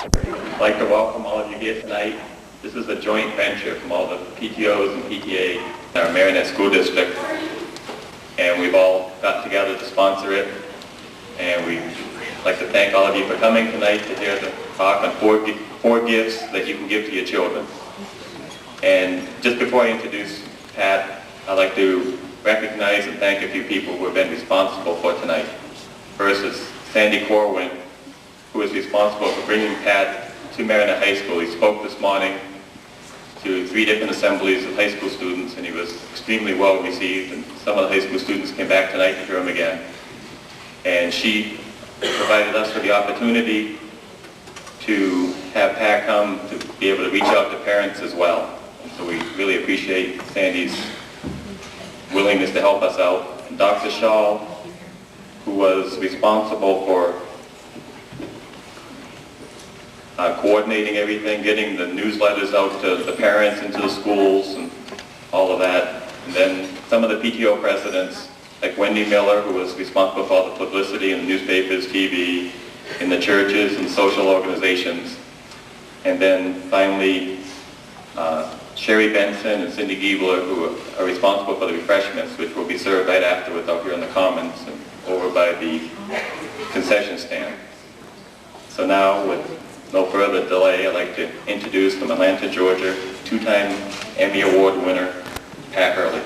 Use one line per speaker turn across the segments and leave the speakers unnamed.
I'd like to welcome all of you here tonight. This is a joint venture from all the PTOs and PTA in our Marinette School District, and we've all got together to sponsor it. And we'd like to thank all of you for coming tonight to hear the talk on four gifts that you can give to your children. And just before I introduce Pat, I'd like to recognize and thank a few people who have been responsible for tonight. First is Sandy Corwin, who is responsible for bringing Pat to Marinette High School. He spoke this morning to 3 different assemblies of high school students, and he was extremely well received, and some of the high school students came back tonight to hear him again. And she provided us with the opportunity to have Pat come to be able to reach out to parents as well. And so we really appreciate Sandy's willingness to help us out. And Dr. Shaw, who was responsible for coordinating everything, getting the newsletters out to the parents and to the schools and all of that. And then some of the PTO presidents, like Wendy Miller, who was responsible for all the publicity in the newspapers, TV, in the churches and social organizations. And then finally, Sherry Benson and Cindy Giebler, who are responsible for the refreshments, which will be served right afterwards out here in the Commons and over by the concession stand. So now, with no further delay, I'd like to introduce from Atlanta, Georgia, 2-time Emmy Award winner, Pat Hurley.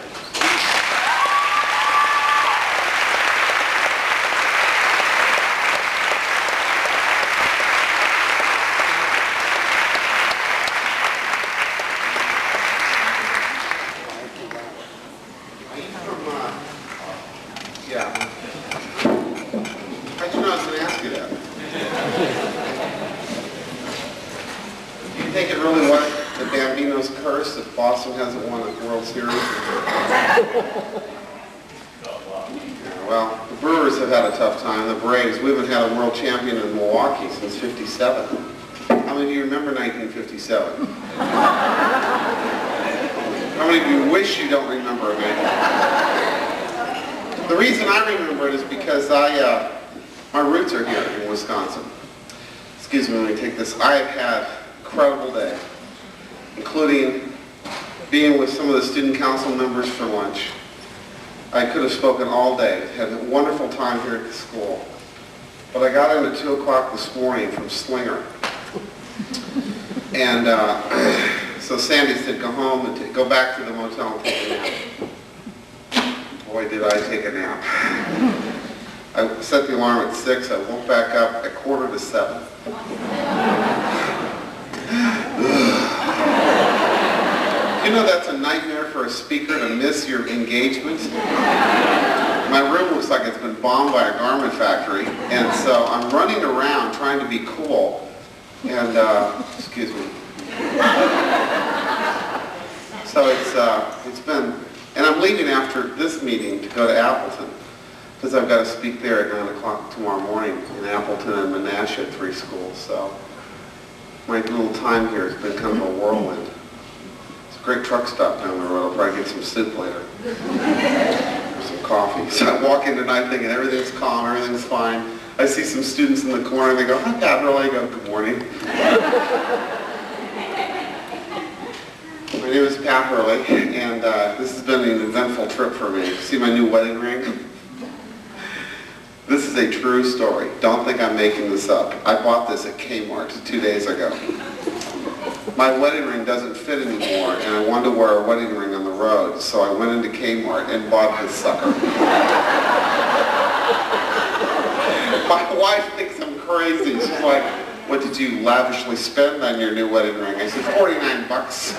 Boston hasn't won a World Series. Well, the Brewers have had a tough time. The Braves, we haven't had a world champion in Milwaukee since '57. How many of you remember 1957? How many of you wish you don't remember it? The reason I remember it is because my roots are here in Wisconsin. Excuse me, let me take this. I have had an incredible day, including being with some of the student council members for lunch. I could have spoken all day, had a wonderful time here at the school. But I got in at 2 o'clock this morning from Slinger. And so Sandy said, go home and go back to the motel and take a nap. Boy, did I take a nap. I set the alarm at 6, I woke back up at 6:45. You know that's a nightmare for a speaker to miss your engagement. My room looks like it's been bombed by a garment factory, and so I'm running around trying to be cool, and, excuse me. So it's been, and I'm leaving after this meeting to go to Appleton, because I've got to speak there at 9 o'clock tomorrow morning in Appleton and Menasha at 3 schools, so my little time here has been kind of a whirlwind. Great truck stop down the road. I'll probably get some soup later. Or some coffee. So I walk in tonight thinking everything's calm, everything's fine. I see some students in the corner and they go, hi Pat Hurley. I go, good morning. My name is Pat Hurley, and this has been an eventful trip for me. See my new wedding ring? This is a true story. Don't think I'm making this up. I bought this at Kmart 2 days ago. My wedding ring doesn't fit anymore, and I wanted to wear a wedding ring on the road, so I went into Kmart and bought this sucker. My wife thinks I'm crazy. She's like, what did you lavishly spend on your new wedding ring? I said, 49 bucks.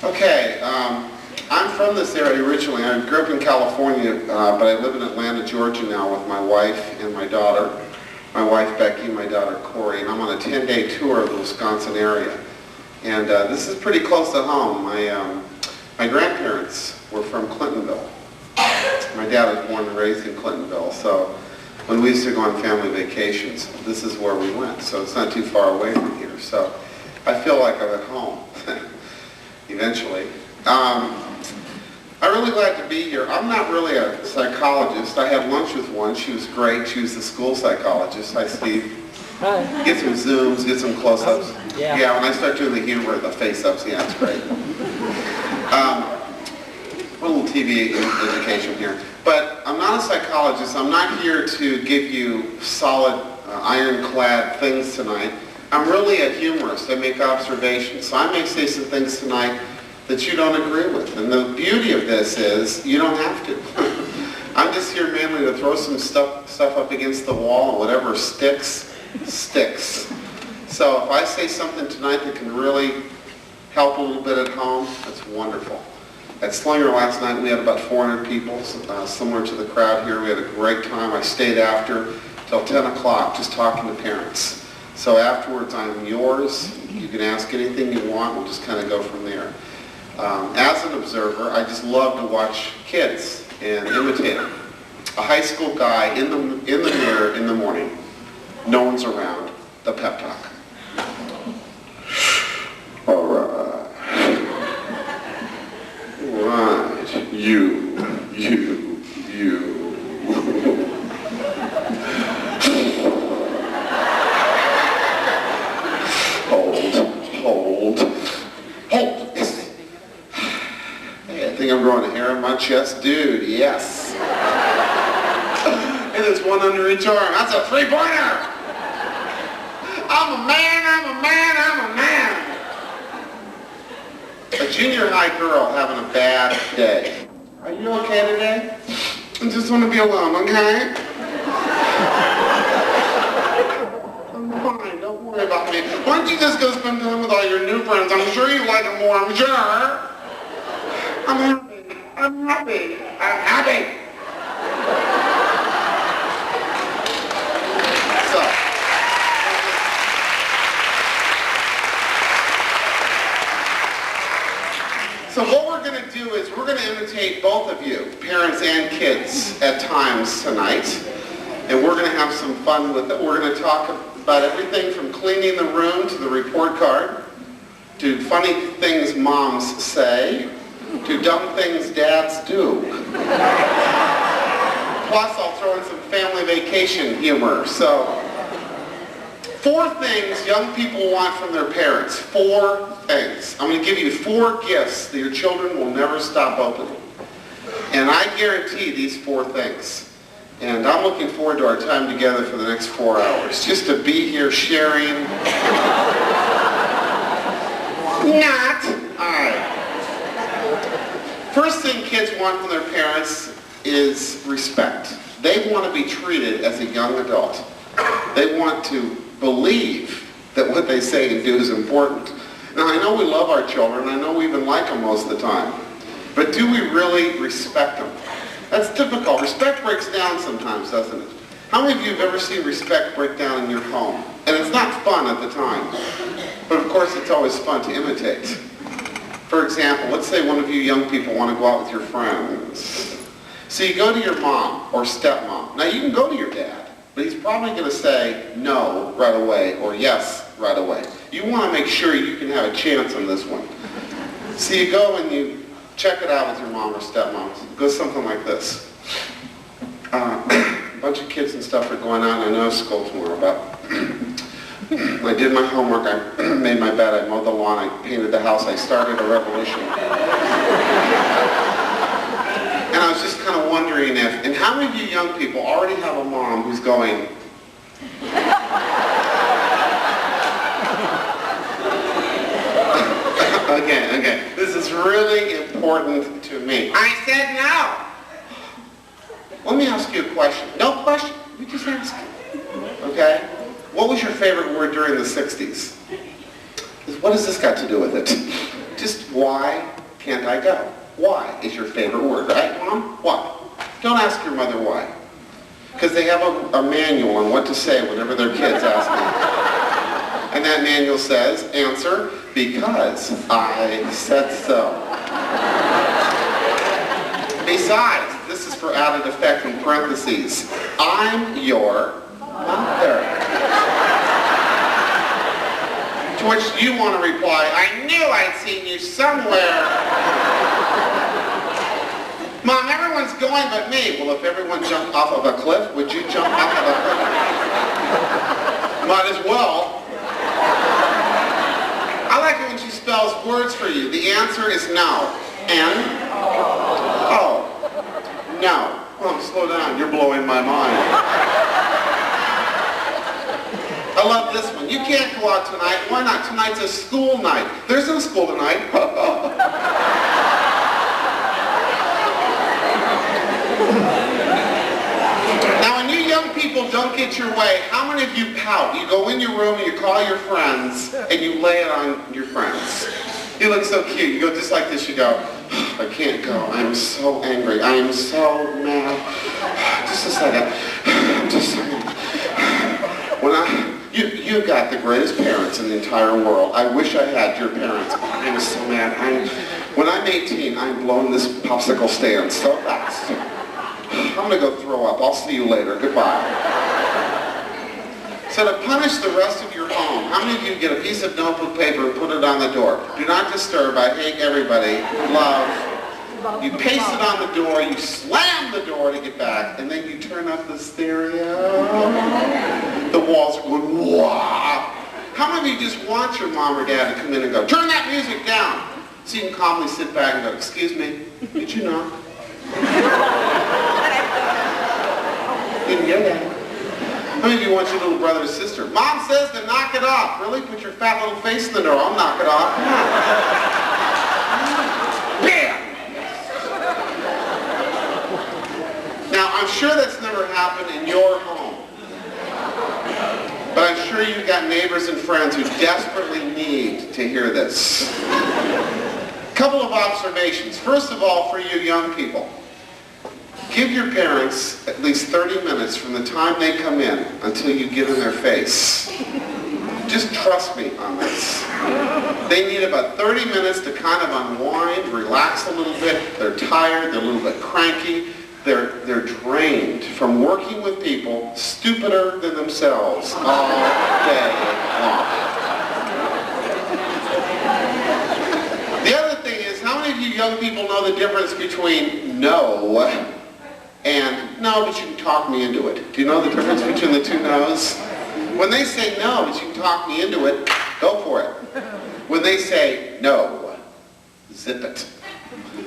Okay, I'm from this area originally. I grew up in California, but I live in Atlanta, Georgia now with my wife and my daughter. My wife Becky, my daughter Corey, and I'm on a 10-day tour of the Wisconsin area. And this is pretty close to home. My grandparents were from Clintonville. My dad was born and raised in Clintonville, so when we used to go on family vacations, this is where we went. So it's not too far away from here. So I feel like I'm at home, eventually. I'm really glad to be here. I'm not really a psychologist. I had lunch with one. She was great. She was the school psychologist. Hi, Steve.
Hi.
Get some zooms, get some close-ups.
Yeah.
Yeah, when I start doing the humor, the face-ups, yeah, it's great. A little TV education here. But I'm not a psychologist. I'm not here to give you solid, ironclad things tonight. I'm really a humorist. I make observations. So I may say some things tonight that you don't agree with. And the beauty of this is you don't have to. I'm just here mainly to throw some stuff up against the wall, and whatever sticks, sticks. So if I say something tonight that can really help a little bit at home, that's wonderful. At Slinger last night we had about 400 people, similar to the crowd here. We had a great time. I stayed after till 10 o'clock just talking to parents. So afterwards I'm yours. You can ask anything you want. We'll just kind of go from there. As an observer, I just love to watch kids and imitate them. A high school guy in the mirror in the morning. No one's around. The pep talk. All right. Right. You. Hold. Yes. Hey, I think I'm growing a hair on my chest. Dude, yes. And there's one under each arm. That's a three-pointer. I'm a man. A junior high girl having a bad day. Are you okay today? I just want to be alone, okay? I'm fine, don't worry about me. Why don't you just go spend time with all your new friends? I'm sure you like them more, I'm sure. I'm happy. So what we're going to do is we're going to imitate both of you, parents and kids, at times tonight. And we're going to have some fun with it. We're going to talk about everything from cleaning the room to the report card, to funny things moms say, to dumb things dads do. Plus, I'll throw in some family vacation humor. So, 4 things young people want from their parents. 4 things. I'm going to give you 4 gifts that your children will never stop opening. And I guarantee these 4 things. And I'm looking forward to our time together for the next 4 hours. Just to be here sharing. Not. All right. First thing kids want from their parents is respect. They want to be treated as a young adult. They want to believe that what they say and do is important. Now, I know we love our children. I know we even like them most of the time. But do we really respect them? That's difficult. Respect breaks down sometimes, doesn't it? How many of you have ever seen respect break down in your home? And it's not fun at the time. But of course, it's always fun to imitate. For example, let's say one of you young people want to go out with your friends. So you go to your mom or stepmom. Now, you can go to your dad, but he's probably going to say no right away or yes right away. You want to make sure you can have a chance on this one. So you go and you check it out with your mom or stepmom. It goes something like this. A bunch of kids and stuff are going on. I know I have school tomorrow, but I did my homework. I made my bed. I mowed the lawn. I painted the house. I started a revolution. And I was just kind of wondering if, and how many of you young people already have a mom who's going, okay, this is really important to me. I said no. Let me ask you a question. No question. We just ask you. Okay? What was your favorite word during the 60s? What has this got to do with it? Just why can't I go? Why is your favorite word, right, Mom? Why? Don't ask your mother why. Because they have a manual on what to say whenever their kids ask them. And that manual says, answer, because I said so. Besides, this is for added effect in parentheses, I'm your mother. To which you want to reply, I knew I'd seen you somewhere. Mom, everyone's going but me. Well, if everyone jumped off of a cliff, would you jump off of a cliff? Might as well. I like it when she spells words for you. The answer is no. N? Oh. No. Oh, slow down. You're blowing my mind. I love this one. You can't go out tonight. Why not? Tonight's a school night. There's no school tonight. Now, when you young people don't get your way, how many of you pout? You go in your room and you call your friends and you lay it on your friends. You look so cute. You go just like this. You go, I can't go. I'm so angry. I am so mad. Just a second. Just a second. You've got the greatest parents in the entire world. I wish I had your parents. I'm so mad. When I'm 18, I'm blowing this popsicle stand so fast. I'm going to go throw up. I'll see you later. Goodbye. So to punish the rest of your home, how many of you get a piece of notebook paper and put it on the door? Do not disturb. I hate everybody. Love. You paste it on the door, you slam the door to get back, and then you turn up the stereo. The walls are going, wah. How many of you just want your mom or dad to come in and go, turn that music down? So you can calmly sit back and go, excuse me, did you knock? Didn't hear that. How many of you want your little brother or sister? Mom says to knock it off. Really? Put your fat little face in the door. I'll knock it off. Bam! Now, I'm sure that's never happened in your home. But I'm sure you've got neighbors and friends who desperately need to hear this. Couple of observations. First of all, for you young people, give your parents at least 30 minutes from the time they come in until you get in their face. Just trust me on this. They need about 30 minutes to kind of unwind, relax a little bit. They're tired, they're a little bit cranky. They're drained from working with people stupider than themselves all day long. The other thing is, how many of you young people know the difference between no and no, but you can talk me into it? Do you know the difference between the two no's? When they say no, but you can talk me into it, go for it. When they say no, zip it.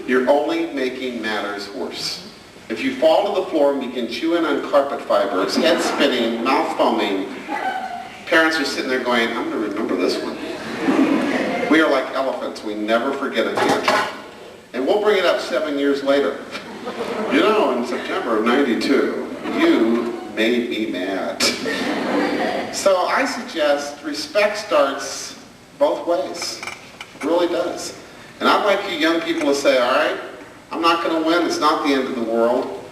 You're only making matters worse. If you fall to the floor and begin chewing on carpet fibers, head spinning, mouth foaming, parents are sitting there going, I'm going to remember this one. We are like elephants. We never forget a tantrum. And we'll bring it up 7 years later. You know, in September of '92, you made me mad. So I suggest respect starts both ways. It really does. And I'd like you young people to say, all right, I'm not going to win. It's not the end of the world.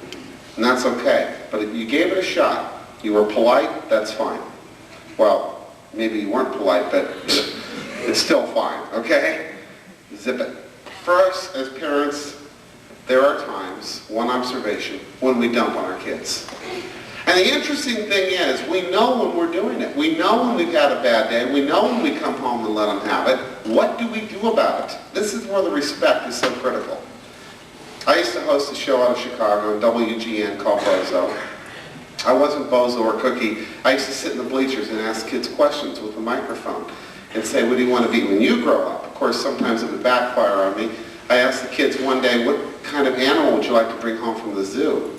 And that's okay. But if you gave it a shot, you were polite, that's fine. Well, maybe you weren't polite, but it's still fine, okay? Zip it. For us as parents, there are times, one observation, when we dump on our kids. And the interesting thing is, we know when we're doing it. We know when we've had a bad day. We know when we come home and let them have it. What do we do about it? This is where the respect is so critical. I used to host a show out of Chicago on WGN called Bozo. I wasn't Bozo or Cookie. I used to sit in the bleachers and ask kids questions with a microphone and say, what do you want to be when you grow up? Of course, sometimes it would backfire on me. I asked the kids one day, what kind of animal would you like to bring home from the zoo?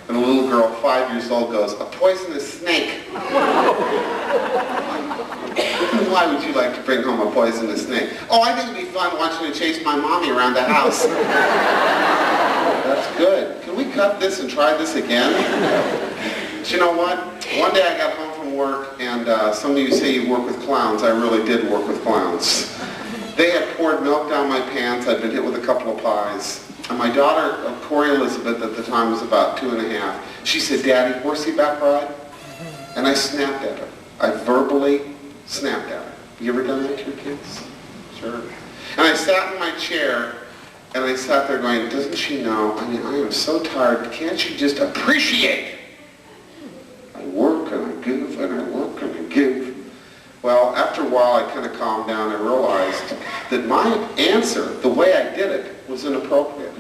And a little girl, 5 years old, goes, a poisonous snake. Why would you like to bring home a poisonous snake? Oh, I think it'd be fun watching it chase my mommy around the house. That's good. Can we cut this and try this again? But you know what? One day I got home from work, and some of you say you work with clowns. I really did work with clowns. They had poured milk down my pants. I'd been hit with a couple of pies. And my daughter, Corey Elizabeth, at the time was about 2.5. She said, Daddy, horseback ride? And I snapped at her. I verbally snapped at her. You ever done that to your kids? Sure. And I sat in my chair, and I sat there going, doesn't she know? I mean, I am so tired. Can't she just appreciate? I work and I give, and I work and I give. Well, after a while, I kind of calmed down and realized that my answer, the way I did it, was inappropriate.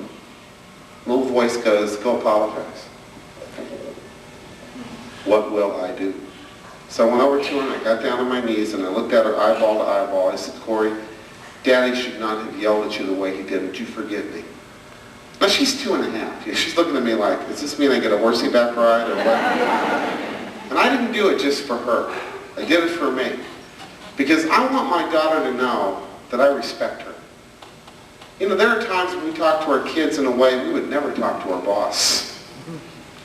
Little voice goes, go apologize. What will I do? So I went over to her and I got down on my knees and I looked at her eyeball to eyeball. I said, Corey, Daddy should not have yelled at you the way he did. Would you forgive me? Now she's 2.5. She's looking at me like, does this mean I get a horseback ride or what? And I didn't do it just for her. I did it for me. Because I want my daughter to know that I respect her. You know, there are times when we talk to our kids in a way we would never talk to our boss.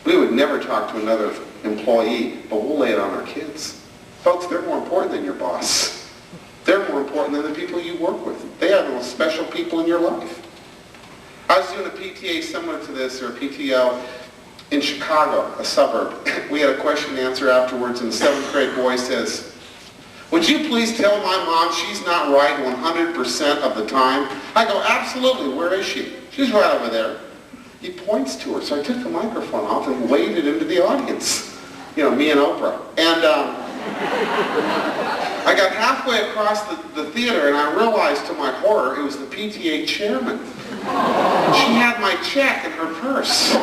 We would never talk to another employee, but we'll lay it on our kids. Folks, they're more important than your boss. They're more important than the people you work with. They are the most special people in your life. I was doing a PTA similar to this, or a PTO, in Chicago, a suburb. We had a question and answer afterwards, and the 7th grade boy says, would you please tell my mom she's not right 100% of the time? I go, absolutely, where is she? She's right over there. He points to her, so I took the microphone off and waved it into the audience. You know, me and Oprah. And I got halfway across the theater and I realized to my horror it was the PTA chairman. She had my check in her purse.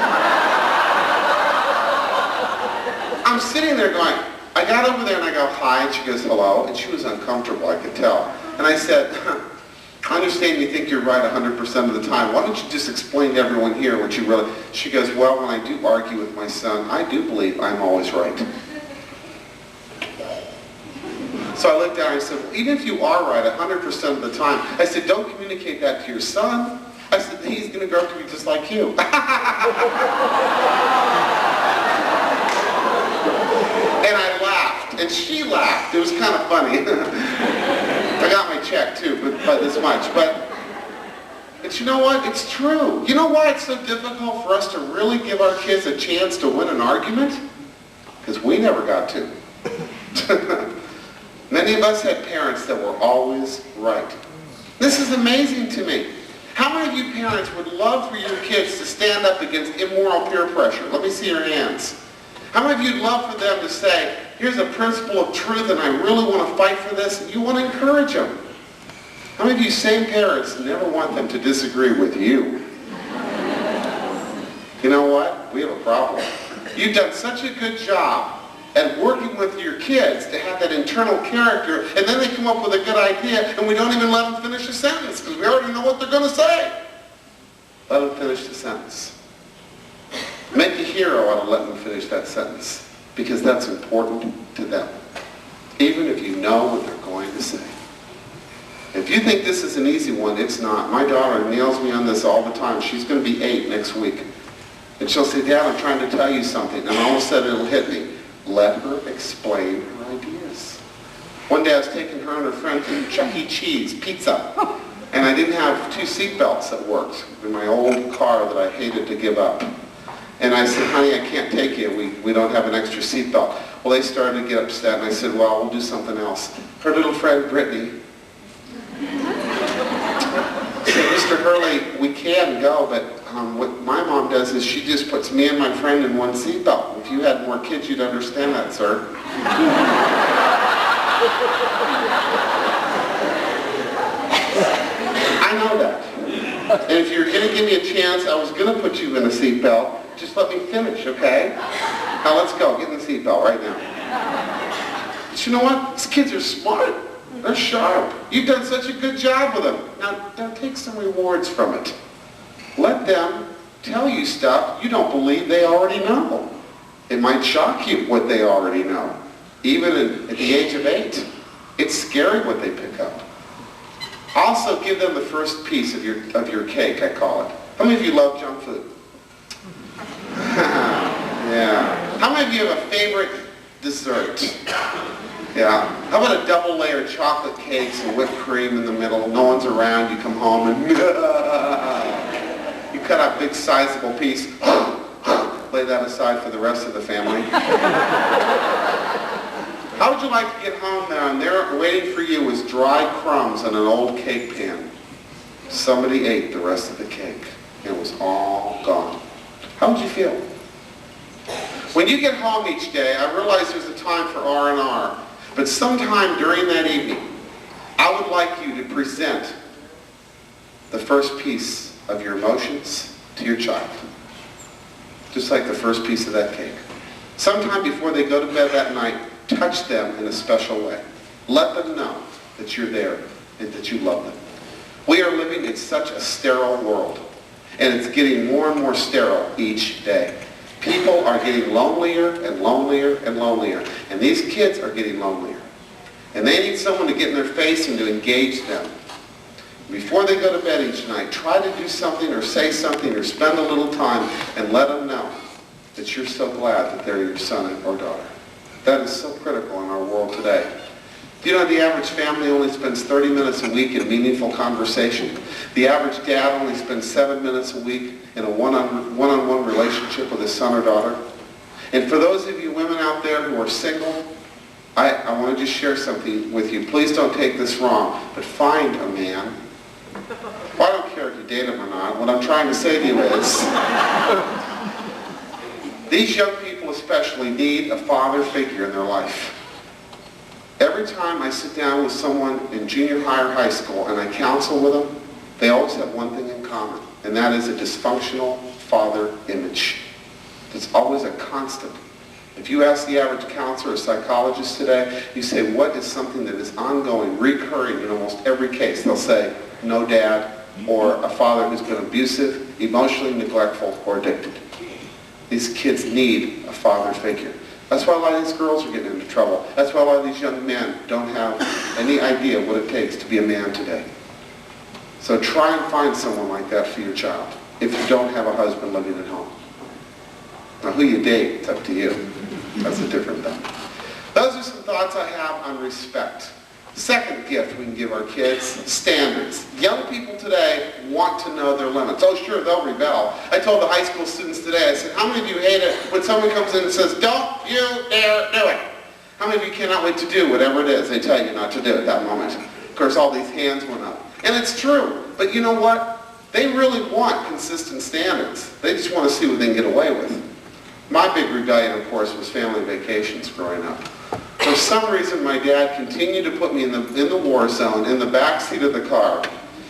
I'm sitting there going, I got over there and I go, hi, and she goes, hello, and she was uncomfortable, I could tell. And I said, I understand you think you're right 100% of the time. Why don't you just explain to everyone here what you really... She goes, well, when I do argue with my son, I do believe I'm always right. So I looked down and I said, well, even if you are right 100% of the time, I said, don't communicate that to your son. I said, he's going to grow up to be just like you. And I laughed, and she laughed. It was kind of funny. I got my check too, but by this much. But you know what? It's true. You know why it's so difficult for us to really give our kids a chance to win an argument? Because we never got to. Many of us had parents that were always right. This is amazing to me. How many of you parents would love for your kids to stand up against immoral peer pressure? Let me see your hands. How many of you would love for them to say, here's a principle of truth and I really want to fight for this, and you want to encourage them? How many of you same parents never want them to disagree with you? You know what? We have a problem. You've done such a good job at working with your kids to have that internal character, and then they come up with a good idea and we don't even let them finish a sentence because we already know what they're going to say. Let them finish the sentence. Make a hero out of letting them finish that sentence because that's important to them, even if you know what they're going to say. If you think this is an easy one, it's not. My daughter nails me on this all the time. She's going to be 8 next week. And she'll say, Dad, I'm trying to tell you something. And all of a sudden it'll hit me. Let her explain her ideas. One day I was taking her and her friend to Chuck E. Cheese, pizza. And I didn't have 2 seatbelts that worked in my old car that I hated to give up. And I said, honey, I can't take you. We don't have an extra seatbelt. Well, they started to get upset, and I said, well, we'll do something else. Her little friend, Brittany, said, Mr. Hurley, we can go, but what my mom does is she just puts me and my friend in one seatbelt. If you had more kids, you'd understand that, sir. I know that. And if you're going to give me a chance, I was going to put you in a seatbelt. Just let me finish, okay? Now let's go. Get in the seatbelt right now. But you know what? These kids are smart. They're sharp. You've done such a good job with them. Now take some rewards from it. Let them tell you stuff you don't believe they already know. It might shock you what they already know. Even at the age of 8. It's scary what they pick up. Also give them the first piece of your cake, I call it. How many of you love junk food? Yeah. How many of you have a favorite dessert? Yeah. How about a double layer chocolate cake, some whipped cream in the middle, no one's around, you come home and you cut out a big sizable piece, lay that aside for the rest of the family. How would you like to get home now and there waiting for you was dry crumbs on an old cake pan? Somebody ate the rest of the cake. It was all gone. How would you feel? When you get home each day, I realize there's a time for R&R. But sometime during that evening, I would like you to present the first piece of your emotions to your child. Just like the first piece of that cake. Sometime before they go to bed that night, touch them in a special way. Let them know that you're there and that you love them. We are living in such a sterile world, and it's getting more and more sterile each day. People are getting lonelier and lonelier and lonelier, and these kids are getting lonelier. And they need someone to get in their face and to engage them. Before they go to bed each night, try to do something or say something or spend a little time and let them know that you're so glad that they're your son or daughter. That is so critical in our world today. Do you know the average family only spends 30 minutes a week in meaningful conversation? The average dad only spends 7 minutes a week in a one-on-one relationship with his son or daughter? And for those of you women out there who are single, I want to just share something with you. Please don't take this wrong, but find a man. Well, I don't care if you date him or not. What I'm trying to say to you is, these young people especially need a father figure in their life. Every time I sit down with someone in junior high or high school and I counsel with them, they always have one thing in common, and that is a dysfunctional father image. It's always a constant. If you ask the average counselor or psychologist today, you say, what is something that is ongoing, recurring in almost every case? They'll say, no dad, or a father who's been abusive, emotionally neglectful, or addicted. These kids need a father figure. That's why a lot of these girls are getting into trouble. That's why a lot of these young men don't have any idea what it takes to be a man today. So try and find someone like that for your child if you don't have a husband living at home. Now who you date, it's up to you. That's a different thing. Those are some thoughts I have on respect. Second gift we can give our kids, standards. Young people today want to know their limits. Oh sure, they'll rebel. I told the high school students today, I said, how many of you hate it when someone comes in and says, don't you dare do it? How many of you cannot wait to do whatever it is they tell you not to do at that moment? Of course, all these hands went up. And it's true, but you know what? They really want consistent standards. They just want to see what they can get away with. My big rebellion, of course, was family vacations growing up. For some reason, my dad continued to put me in the war zone, in the back seat of the car,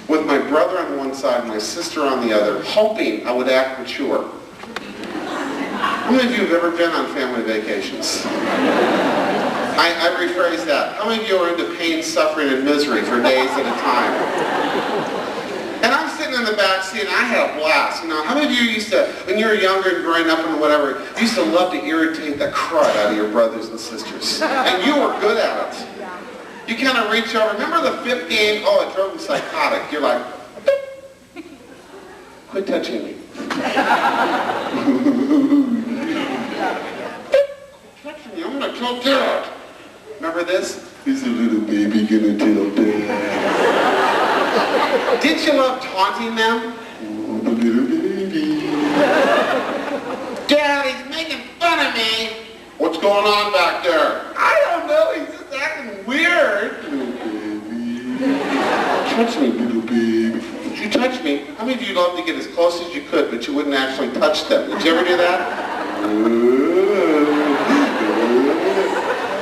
with my brother on one side and my sister on the other, hoping I would act mature. How many of you have ever been on family vacations? I rephrase that. How many of you are into pain, suffering, and misery for days at a time? And I'm sitting in the back seat and I had a blast. You know, how many of you used to, when you were younger and growing up and whatever, used to love to irritate the crud out of your brothers and sisters? And you were good at it. You kind of reach over. Remember the fifth game? Oh, it drove me psychotic. You're like, beep. Quit touching me. Beep. Quit touching me. I'm going to tell Dad. Remember this? Is a little baby going to tell Dad? Did you love taunting them? Oh, the little baby. Dad, he's making fun of me. What's going on back there? I don't know, he's just acting weird. Little baby. Touch me, little baby. Did you touch me? How many of you loved to get as close as you could, but you wouldn't actually touch them? Did you ever do that?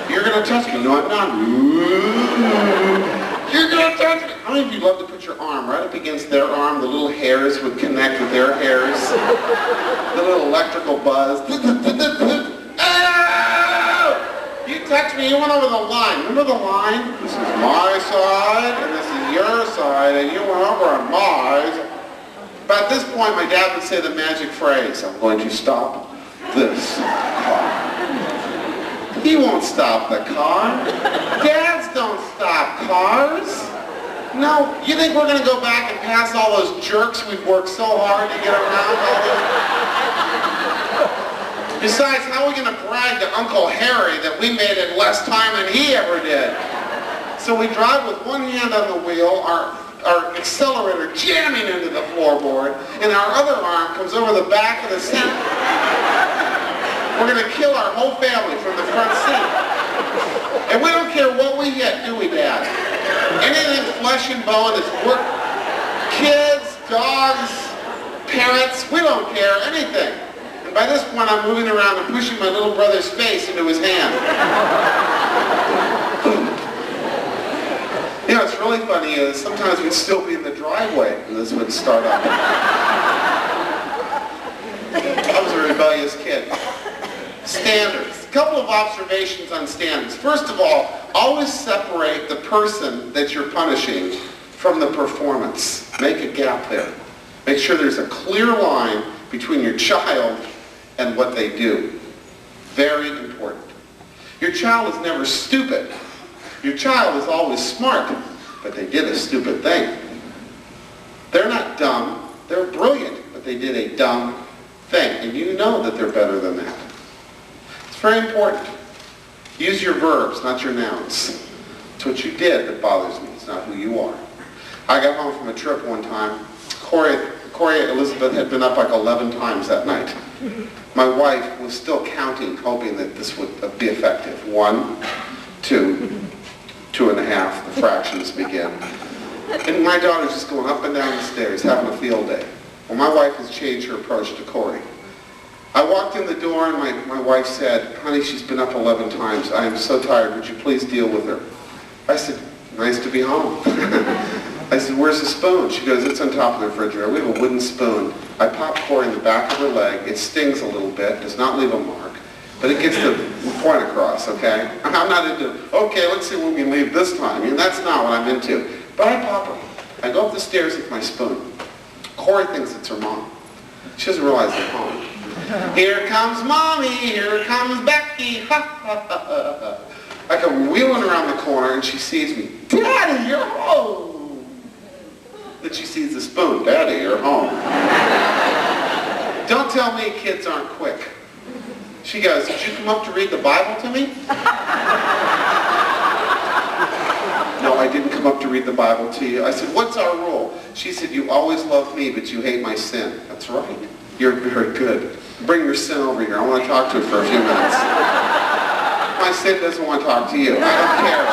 You're going to touch me. No, I'm not. You're going to touch me. How many of you love to put your arm right up against their arm? The little hairs would connect with their hairs. The little electrical buzz. Oh! You touched me, you went over the line. Remember the line? This is my side, and this is your side, and you went over on mine. But at this point, my dad would say the magic phrase, I'm going to stop this car. He won't stop the car. Dads don't stop cars. No, you think we're going to go back and pass all those jerks we've worked so hard to get around all those? Besides, how are we going to brag to Uncle Harry that we made it less time than he ever did? So we drive with one hand on the wheel, our accelerator jamming into the floorboard, and our other arm comes over the back of the seat. We're going to kill our whole family from the front seat. And we don't care what we hit, do we, Dad? Anything flesh and bone is work. Kids, dogs, parents, we don't care, anything. And by this point, I'm moving around and pushing my little brother's face into his hand. You know, what's really funny is sometimes we'd still be in the driveway and this would start up. I was a rebellious kid. Standards. A couple of observations on standards. First of all, always separate the person that you're punishing from the performance. Make a gap there. Make sure there's a clear line between your child and what they do. Very important. Your child is never stupid. Your child is always smart, but they did a stupid thing. They're not dumb, they're brilliant, but they did a dumb thing, and you know that they're better than that. It's very important. Use your verbs, not your nouns. It's what you did that bothers me, it's not who you are. I got home from a trip one time. Corey Elizabeth had been up like 11 times that night. My wife was still counting, hoping that this would be effective. 1, 2, 2.5, the fractions begin. And my daughter's just going up and down the stairs, having a field day. Well, my wife has changed her approach to Corey. I walked in the door and my wife said, honey, she's been up 11 times. I am so tired. Would you please deal with her? I said, nice to be home. I said, where's the spoon? She goes, it's on top of the refrigerator. We have a wooden spoon. I pop Corey in the back of her leg. It stings a little bit, does not leave a mark, but it gets the point across, okay? I'm not into, okay, let's see what we can leave this time. I mean, that's not what I'm into. But I pop her. I go up the stairs with my spoon. Corey thinks it's her mom. She doesn't realize they're home. Here comes Mommy, here comes Becky, ha ha ha ha. I come wheeling around the corner and she sees me. Daddy, you're home. Then she sees the spoon. Daddy, you're home. Don't tell me kids aren't quick. She goes, did you come up to read the Bible to me? No, I didn't come up to read the Bible to you. I said, what's our rule? She said, you always love me, but you hate my sin. That's right. You're very good. Bring your sin over here. I want to talk to her for a few minutes. My sin doesn't want to talk to you. I don't care.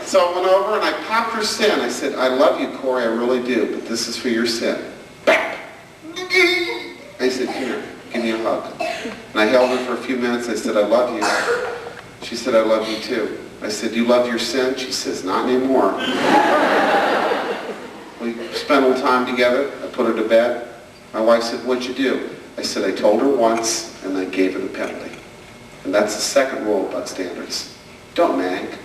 So I went over and I popped her sin. I said, I love you, Corey, I really do, but this is for your sin. Bam! I said, here, give me a hug. And I held her for a few minutes. I said, I love you. She said, I love you too. I said, you love your sin? She says, not anymore. We spent a little time together. I put her to bed. My wife said, what'd you do? I said, I told her once and I gave her the penalty. And that's the second rule about standards. Don't nag.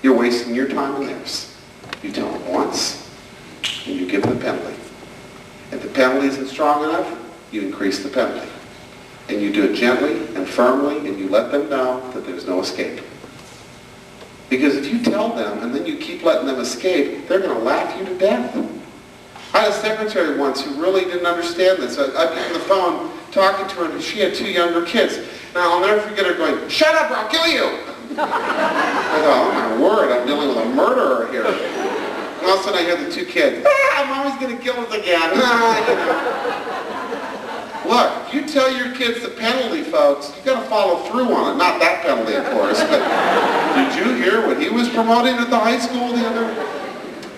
You're wasting your time and theirs. You tell them once and you give them the penalty. If the penalty isn't strong enough, you increase the penalty. And you do it gently and firmly and you let them know that there's no escape. Because if you tell them and then you keep letting them escape, they're going to laugh you to death. I had a secretary once who really didn't understand this. I'd be on the phone talking to her and she had 2 younger kids. Now I'll never forget her going, shut up or I'll kill you! I thought, oh my word, I'm dealing with a murderer here. And all of a sudden I hear the 2 kids, Mommy's going to kill us again. Look, if you tell your kids the penalty, folks, you've got to follow through on it. Not that penalty, of course, but did you hear what he was promoting at the high school the other?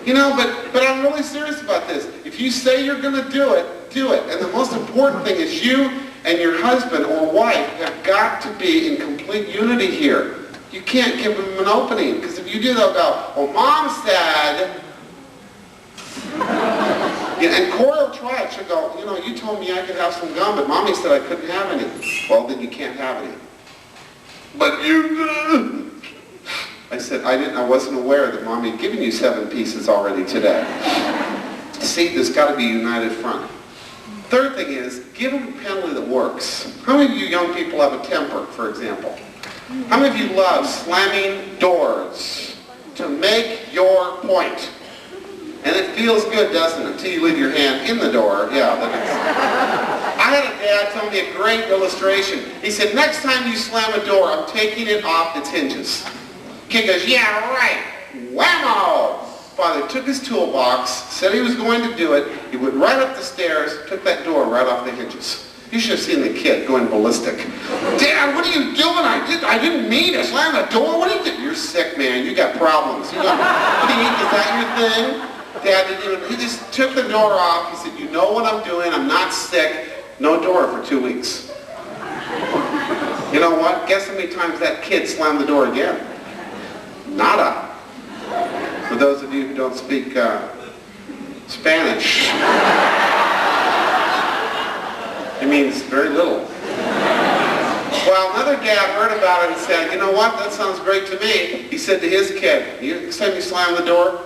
You know, but I'm really serious about this. If you say you're going to do it, do it. And the most important thing is you and your husband or wife have got to be in complete unity here. You can't give them an opening, because if you do, they'll go, well, Mom said... And Corey will try it. She'll go, you know, you told me I could have some gum, but Mommy said I couldn't have any. Well, then you can't have any. But you... I said, I wasn't aware that Mommy had given you 7 pieces already today. See, there's got to be a united front. Third thing is, give them a penalty that works. How many of you young people have a temper, for example? How many of you love slamming doors to make your point? And it feels good, doesn't it, until you leave your hand in the door. Yeah, that is. I had a dad tell me a great illustration. He said, next time you slam a door, I'm taking it off its hinges. Kid goes, yeah, right. Whammo! Father took his toolbox, said he was going to do it. He went right up the stairs, took that door right off the hinges. You should have seen the kid going ballistic. Dad, what are you doing? I didn't mean to slam the door. What are you doing? You're sick, man. You got problems. What do you mean? Is that your thing? Dad didn't even, he just took the door off. He said, you know what I'm doing. I'm not sick. No door for 2 weeks. You know what? Guess how many times that kid slammed the door again? Nada. For those of you who don't speak Spanish, it means very little. Well, another dad heard about it and said, you know what, that sounds great to me. He said to his kid, next time you slam the door,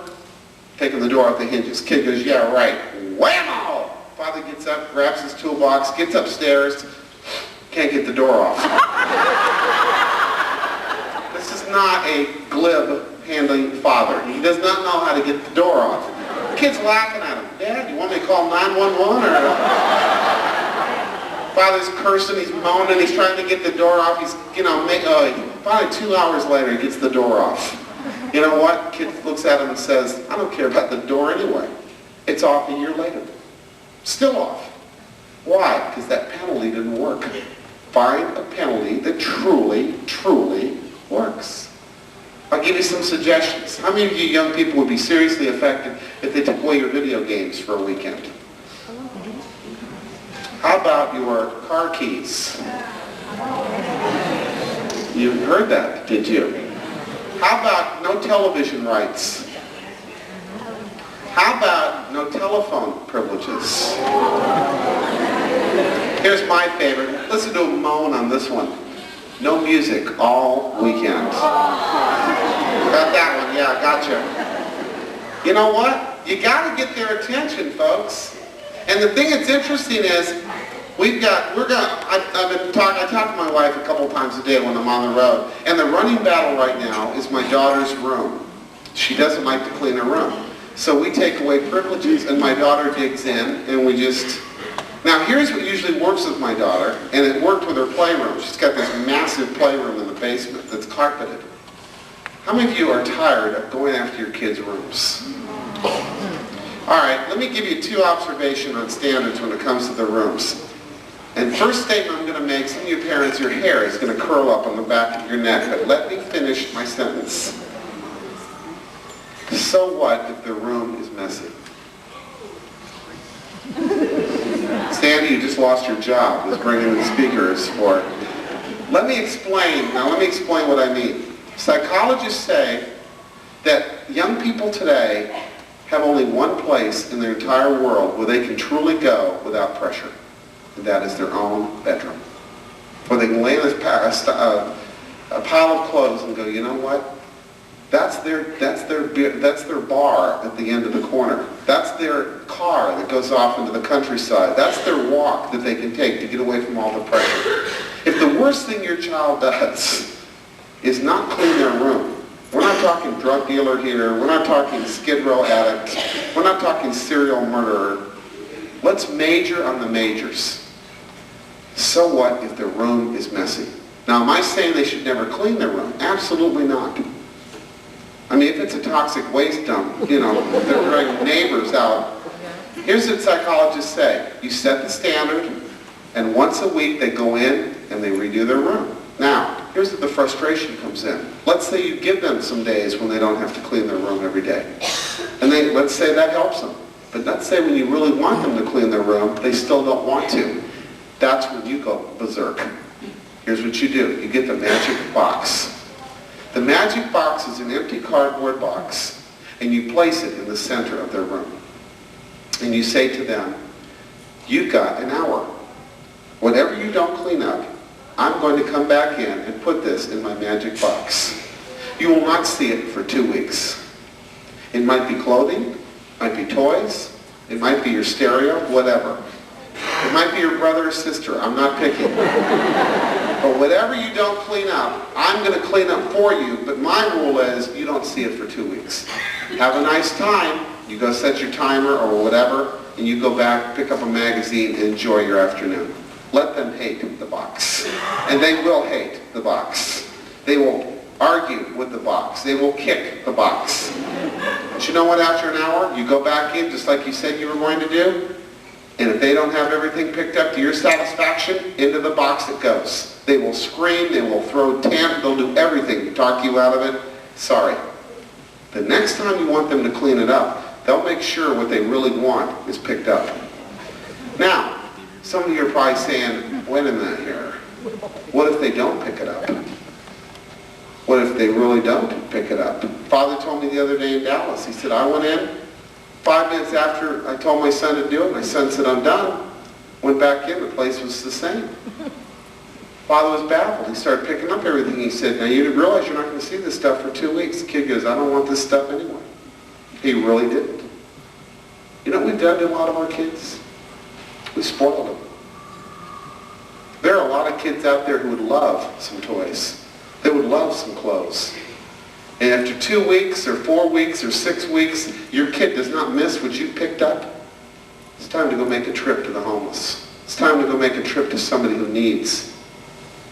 taking the door off the hinges. Kid goes, yeah, right. Whammo! Father gets up, grabs his toolbox, gets upstairs, can't get the door off. This is not a glib handling father. He does not know how to get the door off. The kid's laughing at him. Dad, you want me to call 911 or... Father's cursing, he's moaning, he's trying to get the door off. He's, finally 2 hours later, he gets the door off. You know what? Kid looks at him and says, I don't care about the door anyway. It's off a year later. Still off. Why? Because that penalty didn't work. Find a penalty that truly, truly works. I'll give you some suggestions. How many of you young people would be seriously affected if they took away your video games for a weekend? How about your car keys? You heard that, did you? How about no television rights? How about no telephone privileges? Here's my favorite. Listen to a moan on this one. No music all weekend. Got that one? Yeah, gotcha. You know what? You got to get their attention, folks. And the thing that's interesting is, I talk to my wife a couple times a day when I'm on the road, and the running battle right now is my daughter's room. She doesn't like to clean her room. So we take away privileges, and my daughter digs in, and we just... Now here's what usually works with my daughter, and it worked with her playroom. She's got this massive playroom in the basement that's carpeted. How many of you are tired of going after your kids' rooms? All right, let me give you 2 observations on standards when it comes to the rooms. And first statement I'm going to make, some of you parents, your hair is going to curl up on the back of your neck, but let me finish my sentence. So what if the room is messy? Sandy, you just lost your job, is bringing the speakers for... Let me explain what I mean. Psychologists say that young people today have only one place in their entire world where they can truly go without pressure, and that is their own bedroom. Where they can lay in a pile of clothes and go, you know what? That's their bar at the end of the corner. That's their car that goes off into the countryside. That's their walk that they can take to get away from all the pressure. If the worst thing your child does is not clean their room, we're not talking drug dealer here, we're not talking Skid Row addict, we're not talking serial murderer. Let's major on the majors. So what if the room is messy? Now, am I saying they should never clean their room? Absolutely not. I mean, if it's a toxic waste dump, they're bringing neighbors out. Here's what psychologists say. You set the standard, and once a week they go in and they redo their room. Now, here's where the frustration comes in. Let's say you give them some days when they don't have to clean their room every day. And let's say that helps them. But let's say when you really want them to clean their room, they still don't want to. That's when you go berserk. Here's what you do. You get the magic box. The magic box is an empty cardboard box, and you place it in the center of their room. And you say to them, you've got an hour. Whatever you don't clean up, I'm going to come back in and put this in my magic box. You will not see it for 2 weeks. It might be clothing, it might be toys, it might be your stereo, whatever. It might be your brother or sister, I'm not picking. But whatever you don't clean up, I'm going to clean up for you, but my rule is you don't see it for 2 weeks. Have a nice time, you go set your timer or whatever, and you go back, pick up a magazine, and enjoy your afternoon. Let them hate the box. And they will hate the box. They will argue with the box. They will kick the box. But you know what, after an hour, you go back in just like you said you were going to do, and if they don't have everything picked up to your satisfaction, into the box it goes. They will scream, they will throw tantrums, they'll do everything to talk you out of it. Sorry. The next time you want them to clean it up, they'll make sure what they really want is picked up. Now, some of you are probably saying, wait a minute here. What if they don't pick it up? What if they really don't pick it up? Father told me the other day in Dallas, he said, I went in, 5 minutes after I told my son to do it, my son said, I'm done. Went back in, the place was the same. Father was baffled. He started picking up everything. He said, now you realize you're not going to see this stuff for 2 weeks. The kid goes, I don't want this stuff anyway. He really didn't. You know what we've done to a lot of our kids? We spoiled them. There are a lot of kids out there who would love some toys. They would love some clothes. And after 2 weeks or 4 weeks or 6 weeks, your kid does not miss what you picked up. It's time to go make a trip to the homeless. It's time to go make a trip to somebody who needs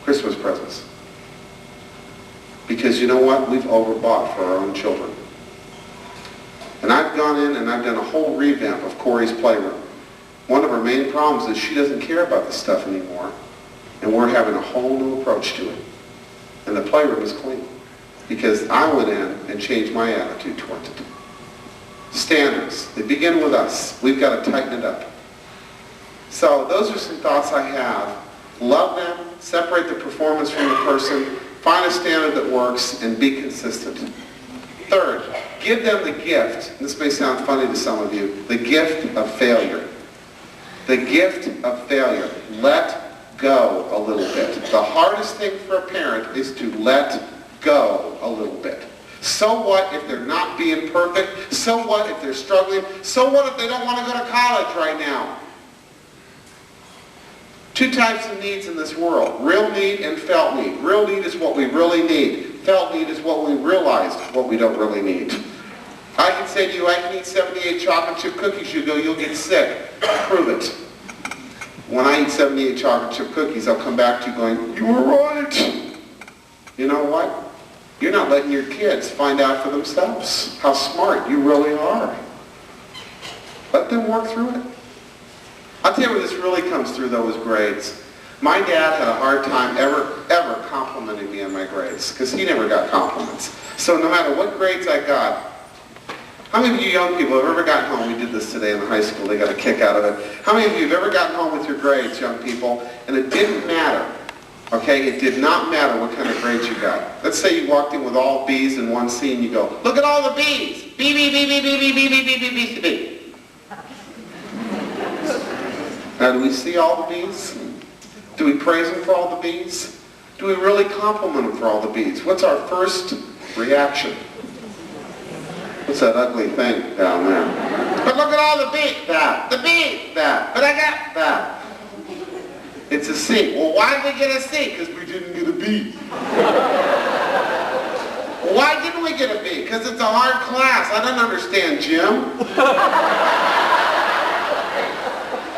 Christmas presents. Because you know what? We've overbought for our own children. And I've gone in and I've done a whole revamp of Corey's playroom. One of her main problems is she doesn't care about this stuff anymore. And we're having a whole new approach to it. And the playroom is clean. Because I went in and changed my attitude towards it. Standards. They begin with us. We've got to tighten it up. So those are some thoughts I have. Love them. Separate the performance from the person. Find a standard that works and be consistent. Third, give them the gift. This may sound funny to some of you. The gift of failure. The gift of failure. Let go a little bit. The hardest thing for a parent is to let go a little bit. So what if they're not being perfect? So what if they're struggling? So what if they don't want to go to college right now? Two types of needs in this world. Real need and felt need. Real need is what we really need. Felt need is what we realize what we don't really need. I can say to you, I can eat 78 chocolate chip cookies. You go, you'll get sick. Prove it. When I eat 78 chocolate chip cookies, I'll come back to you going, you were right. You know what? You're not letting your kids find out for themselves how smart you really are. Let them work through it. I'll tell you where this really comes through, though, is grades. My dad had a hard time ever complimenting me on my grades, because he never got compliments. So no matter what grades I got, how many of you young people have ever gotten home? We did this today in the high school. They got a kick out of it. How many of you have ever gotten home with your grades, young people, and it didn't matter? Okay, it did not matter what kind of grades you got. Let's say you walked in with all B's in one scene. You go, look at all the B's. B, B, B, B, B, B, B, B, B, B, B, B, B. Now, do we see all the B's? Do we praise them for all the B's? Do we really compliment them for all the B's? What's our first reaction? What's that ugly thing down there? But look at all the B's. That. The B's. That. But I got that. It's a C. Well, why did we get a C? Because we didn't get a B. Why didn't we get a B? Because it's a hard class. I don't understand, Jim.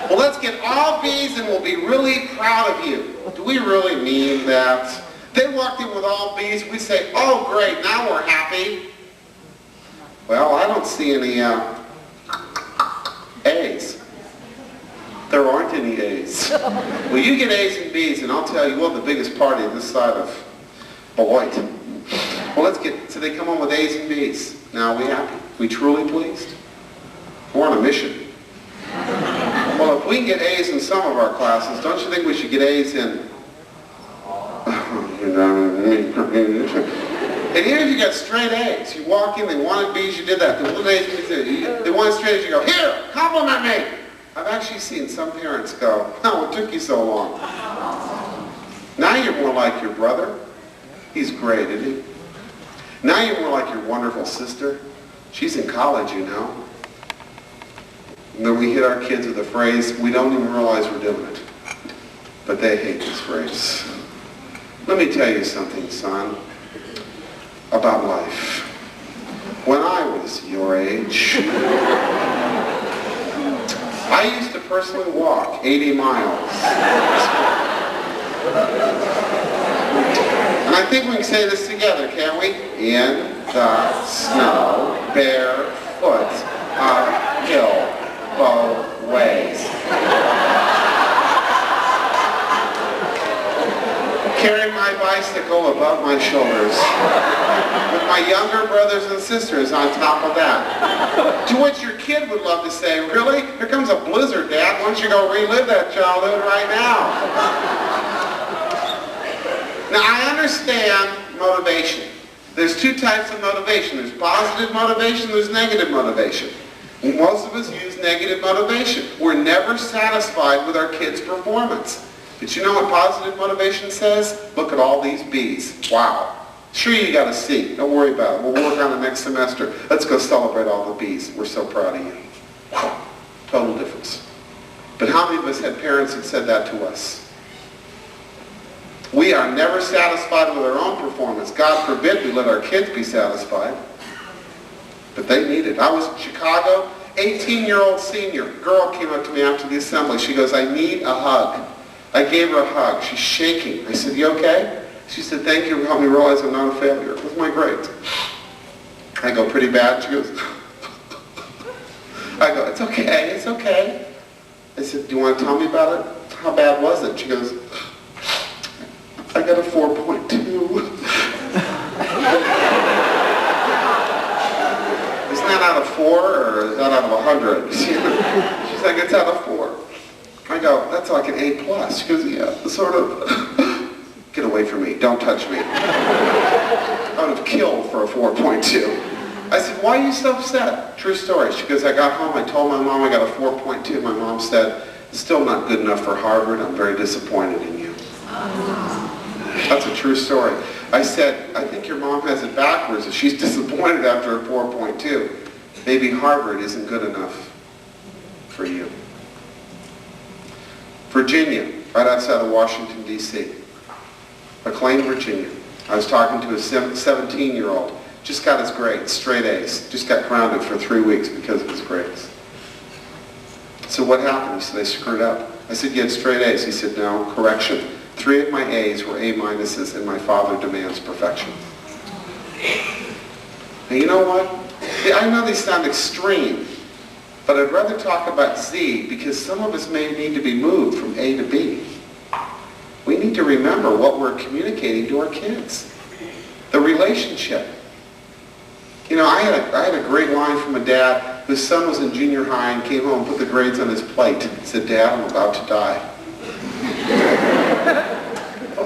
Well, let's get all B's and we'll be really proud of you. Do we really mean that? They walked in with all B's, we say, oh great, now we're happy. Well, I don't see any A's. There aren't any A's. Well, you get A's and B's and I'll tell you what, the biggest party this side of Beloit. Well, let's get, so they come on with A's and B's. Now, are we happy? We truly pleased? We're on a mission. Well, if we can get A's in some of our classes, don't you think we should get A's in? And even if you got straight A's, you walk in, they wanted B's, you did that. They wanted A's, they wanted straight A's, you go, here, compliment me. I've actually seen some parents go, oh, what took you so long? Now you're more like your brother. He's great, isn't he? Now you're more like your wonderful sister. She's in college, you know. And then we hit our kids with a phrase, we don't even realize we're doing it. But they hate this phrase. Let me tell you something, son, about life. When I was your age, I used to personally walk 80 miles. And I think we can say this together, can't we? In the snow, barefoot, uphill, both ways. Carrying my bicycle above my shoulders, with my younger brothers and sisters on top of that. To which your kid would love to say, really? Here comes a blizzard, Dad. Why don't you go relive that childhood right now? Now, I understand motivation. There's two types of motivation. There's positive motivation, there's negative motivation. Most of us use negative motivation. We're never satisfied with our kids' performance. But you know what positive motivation says? Look at all these B's. Wow. Sure, you got a C. Don't worry about it. We'll work on it next semester. Let's go celebrate all the B's. We're so proud of you. Wow. Total difference. But how many of us had parents that said that to us? We are never satisfied with our own performance. God forbid we let our kids be satisfied. But they need it. I was in Chicago, 18-year-old senior. Girl came up to me after the assembly. She goes, I need a hug. I gave her a hug. She's shaking. I said, you okay? She said, thank you for helping me realize I'm not a failure with my grades. I go, pretty bad? She goes, I go, it's okay, it's okay. I said, do you want to tell me about it? How bad was it? She goes, I got a 4.2. Is that out of 4 or is that out of 100? She's like, it's out of 4. I go, that's like an A+. She goes, yeah, sort of. Get away from me. Don't touch me. I would have killed for a 4.2. I said, why are you so upset? True story. She goes, I got home, I told my mom I got a 4.2. My mom said, still not good enough for Harvard. I'm very disappointed in you. That's a true story. I said, I think your mom has it backwards. If she's disappointed after a 4.2, maybe Harvard isn't good enough for you. Virginia, right outside of Washington, D.C. McLean, Virginia. I was talking to a 17-year-old. Just got his grades, straight A's. Just got grounded for 3 weeks because of his grades. So what happened? He said, I screwed up. I said, you had straight A's. He said, no, correction. 3 of my A's were A- and my father demands perfection. Now you know what? I know these sound extreme, but I'd rather talk about Z because some of us may need to be moved from A to B. We need to remember what we're communicating to our kids. The relationship. You know, I had a great line from a dad whose son was in junior high and came home and put the grades on his plate. He said, Dad, I'm about to die.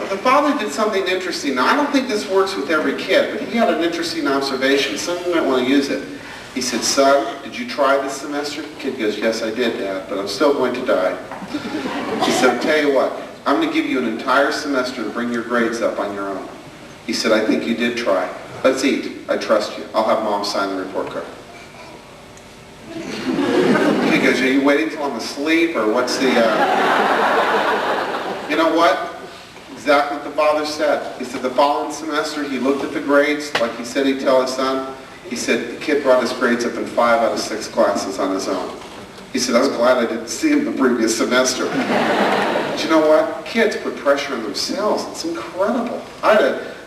The father did something interesting. Now, I don't think this works with every kid, but he had an interesting observation. Some of you might want to use it. He said, son, did you try this semester? The kid goes, yes, I did, Dad, but I'm still going to die. He said, I'll tell you what, I'm going to give you an entire semester to bring your grades up on your own. He said, I think you did try. Let's eat. I trust you. I'll have Mom sign the report card. He goes, are you waiting till I'm asleep, or what's the... You know what? Exactly what the father said. He said the following semester he looked at the grades, like he said he'd tell his son. He said the kid brought his grades up in 5 out of 6 classes on his own. He said, I was glad I didn't see him the previous semester. But you know what? Kids put pressure on themselves. It's incredible. I had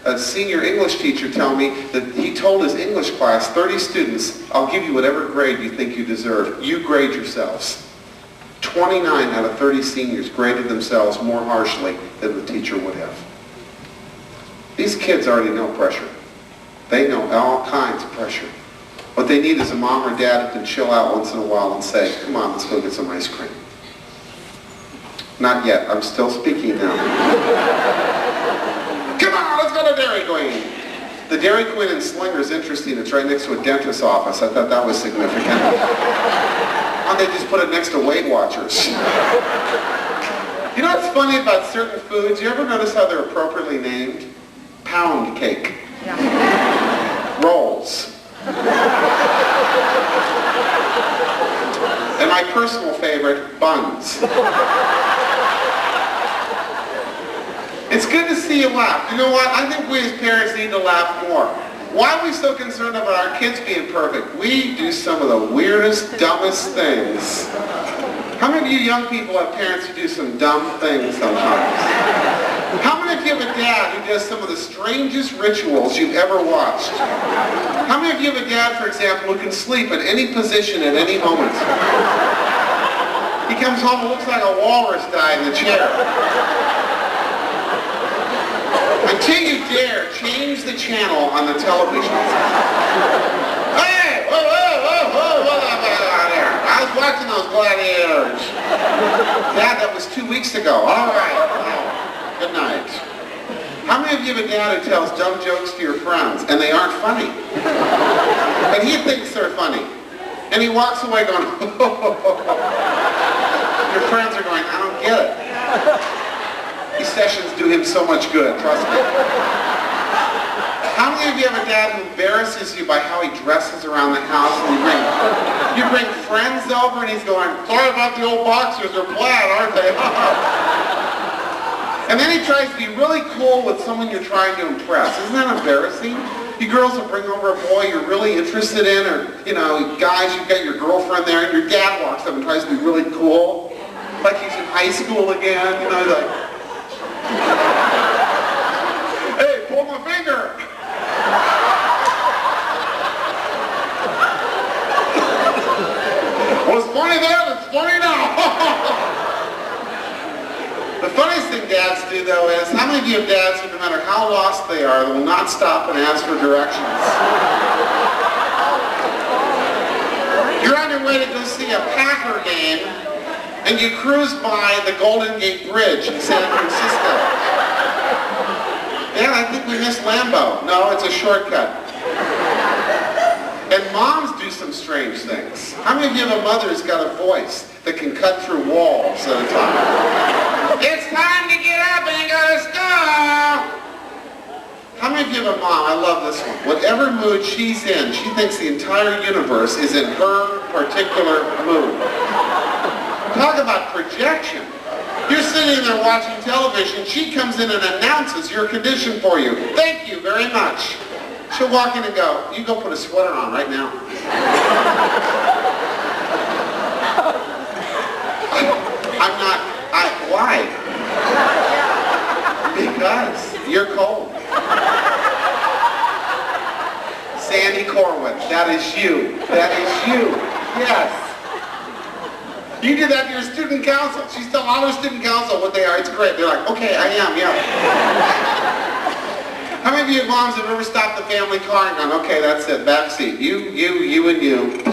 a senior English teacher tell me that he told his English class, 30 students, I'll give you whatever grade you think you deserve. You grade yourselves. 29 out of 30 seniors graded themselves more harshly than the teacher would have. These kids already know pressure. They know all kinds of pressure. What they need is a mom or dad who can chill out once in a while and say, come on, let's go get some ice cream. Not yet. I'm still speaking now. Come on, let's go to Dairy Queen. The Dairy Queen in Slinger is interesting. It's right next to a dentist's office. I thought that was significant. Why don't they just put it next to Weight Watchers? You know what's funny about certain foods? You ever notice how they're appropriately named? Pound cake. Yeah. Rolls. And my personal favorite, buns. It's good to see you laugh. You know what? I think we as parents need to laugh more. Why are we so concerned about our kids being perfect? We do some of the weirdest, dumbest things. How many of you young people have parents who do some dumb things sometimes? How many of you have a dad who does some of the strangest rituals you've ever watched? How many of you have a dad, for example, who can sleep in any position at any moment? He comes home and looks like a walrus died in the chair. Until you dare change the channel on the television. Hey! Whoa, whoa, whoa, whoa, what's going on there? I was watching those gladiators. Dad, that was 2 weeks ago. All right. Oh, good night. How many of you have a dad who tells dumb jokes to your friends and they aren't funny? But he thinks they're funny. And he walks away going, your friends are going, I don't get it. These sessions do him so much good, trust me. How many of you have a dad who embarrasses you by how he dresses around the house? And you bring friends over and he's going, sorry about the old boxers, they're plaid, aren't they? And then he tries to be really cool with someone you're trying to impress. Isn't that embarrassing? You girls will bring over a boy you're really interested in, or, you know, guys, you've got your girlfriend there, and your dad walks up and tries to be really cool, like he's in high school again, you know, he's like, hey, pull my finger. Well, it's funny then, it's funny now. The funniest thing dads do, though, is how many of you have dads who, no matter how lost they are, will not stop and ask for directions? You're on your way to go see a Packer game, and you cruise by the Golden Gate Bridge in San Francisco. Dad, I think we missed Lambeau. No, it's a shortcut. And moms do some strange things. How many of you have a mother who's got a voice that can cut through walls at a time? It's time to get up and go to school! How many of you have a mom? I love this one. Whatever mood she's in, she thinks the entire universe is in her particular mood. Talk about projection. You're sitting there watching television, she comes in and announces your condition for you. Thank you very much. She'll walk in and go, you go put a sweater on right now. Why? Because you're cold. Sandy Corwin, that is you. That is you. Yes. You do that to your student council. She's telling all her student council what they are. It's great. They're like, okay, I am, yeah. How many of you moms have ever stopped the family car and gone, okay, that's it, back seat. You, and you.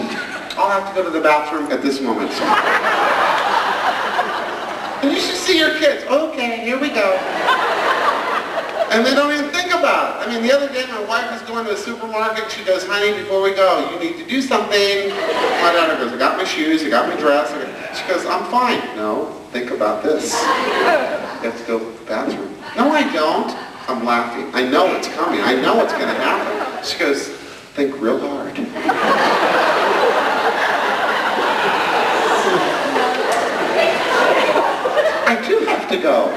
I'll have to go to the bathroom at this moment. And you should see your kids. Okay, here we go. And they don't even think about it. I mean, the other day my wife was going to the supermarket. She goes, honey, before we go, you need to do something. My daughter goes, I got my shoes, I got my dress. She goes, I'm fine. No, think about this. You have to go to the bathroom. No, I don't. I'm laughing. I know it's coming. I know it's going to happen. She goes, think real hard. I do have to go.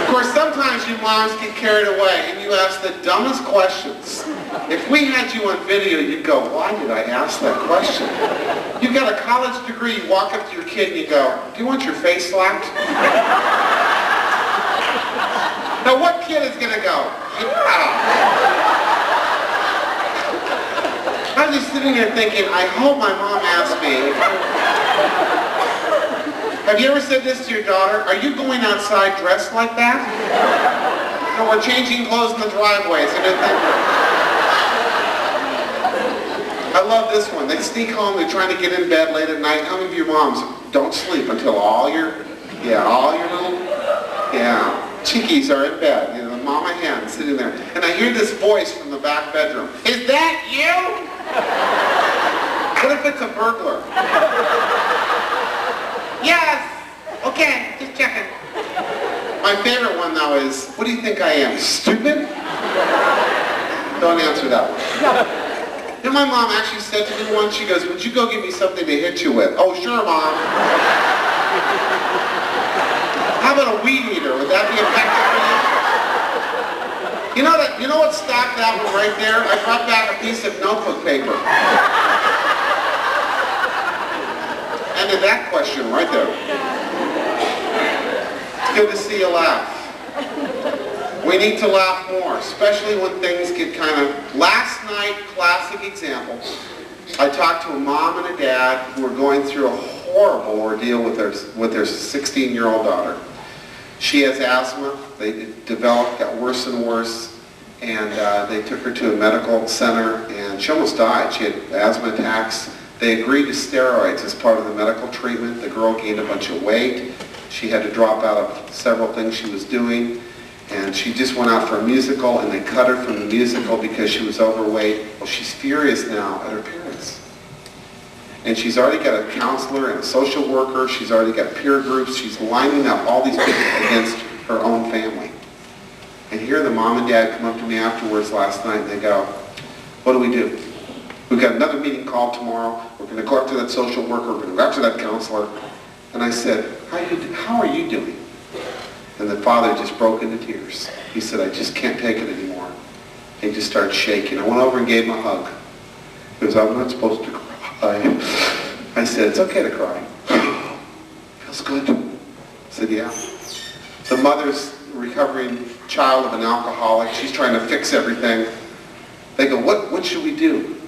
Of course, sometimes you moms get carried away and you ask the dumbest questions. If we had you on video, you'd go, why did I ask that question? You've got a college degree, you walk up to your kid and you go, do you want your face slapped? Now what kid is going to go, yeah. I'm just sitting there thinking, I hope my mom asked me. Have you ever said this to your daughter? Are you going outside dressed like that? No, we're changing clothes in the driveways. I love this one. They sneak home, they're trying to get in bed late at night. How many of your moms don't sleep until all your little, chickies are in bed? You know, the mama hen sitting there. And I hear this voice from the back bedroom. Is that you? What if it's a burglar? Yes. Okay, just checking. My favorite one, though, is, what do you think I am, stupid? Don't answer that one. You know, my mom actually said to me once, she goes, would you go get me something to hit you with? Oh, sure, Mom. How about a weed eater? Would that be effective for you? You know what stopped that one right there? I brought back a piece of notebook paper. Ended that question right there. It's good to see you laugh. We need to laugh more, especially when things get kind of... Last night, classic example, I talked to a mom and a dad who were going through a horrible ordeal with their 16-year-old daughter. She has asthma. They developed, got worse and worse, and they took her to a medical center, and she almost died. She had asthma attacks. They agreed to steroids as part of the medical treatment. The girl gained a bunch of weight. She had to drop out of several things she was doing, and she just went out for a musical, and they cut her from the musical because she was overweight. Well, she's furious now at her parents. And she's already got a counselor and a social worker. She's already got peer groups. She's lining up all these people against her own family. And here the mom and dad come up to me afterwards last night and they go, what do we do? We've got another meeting called tomorrow. We're going to go up to that social worker. We're going to go up to that counselor. And I said, how are you doing? And the father just broke into tears. He said, I just can't take it anymore. And he just started shaking. I went over and gave him a hug. He goes, I'm not supposed to cry. I said, it's okay to cry. Feels good. I said, yeah. The mother's a recovering child of an alcoholic. She's trying to fix everything. They go, what should we do?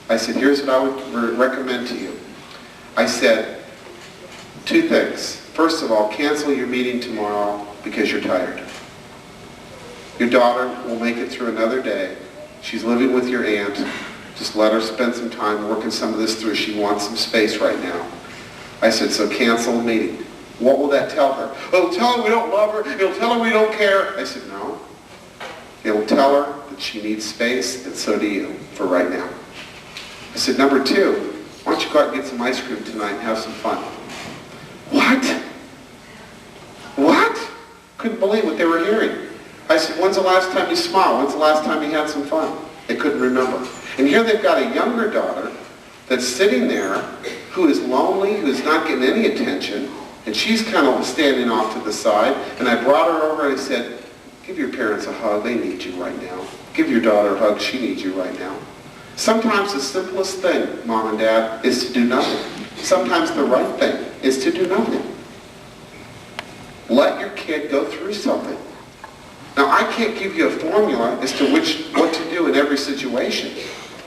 I said, here's what I would recommend to you. I said, 2 things. First of all, cancel your meeting tomorrow because you're tired. Your daughter will make it through another day. She's living with your aunt. Just let her spend some time working some of this through. She wants some space right now. I said, so cancel the meeting. What will that tell her? It'll tell her we don't love her. It'll tell her we don't care. I said, no. It'll tell her that she needs space, and so do you, for right now. I said, number 2, why don't you go out and get some ice cream tonight and have some fun? What? What? Couldn't believe what they were hearing. I said, when's the last time you smiled? When's the last time you had some fun? They couldn't remember. And here they've got a younger daughter that's sitting there who is lonely, who's not getting any attention, and she's kind of standing off to the side. And I brought her over and I said, give your parents a hug. They need you right now. Give your daughter a hug. She needs you right now. Sometimes the simplest thing, Mom and Dad, is to do nothing. Sometimes the right thing is to do nothing. Let your kid go through something. Now, I can't give you a formula as to what to do in every situation.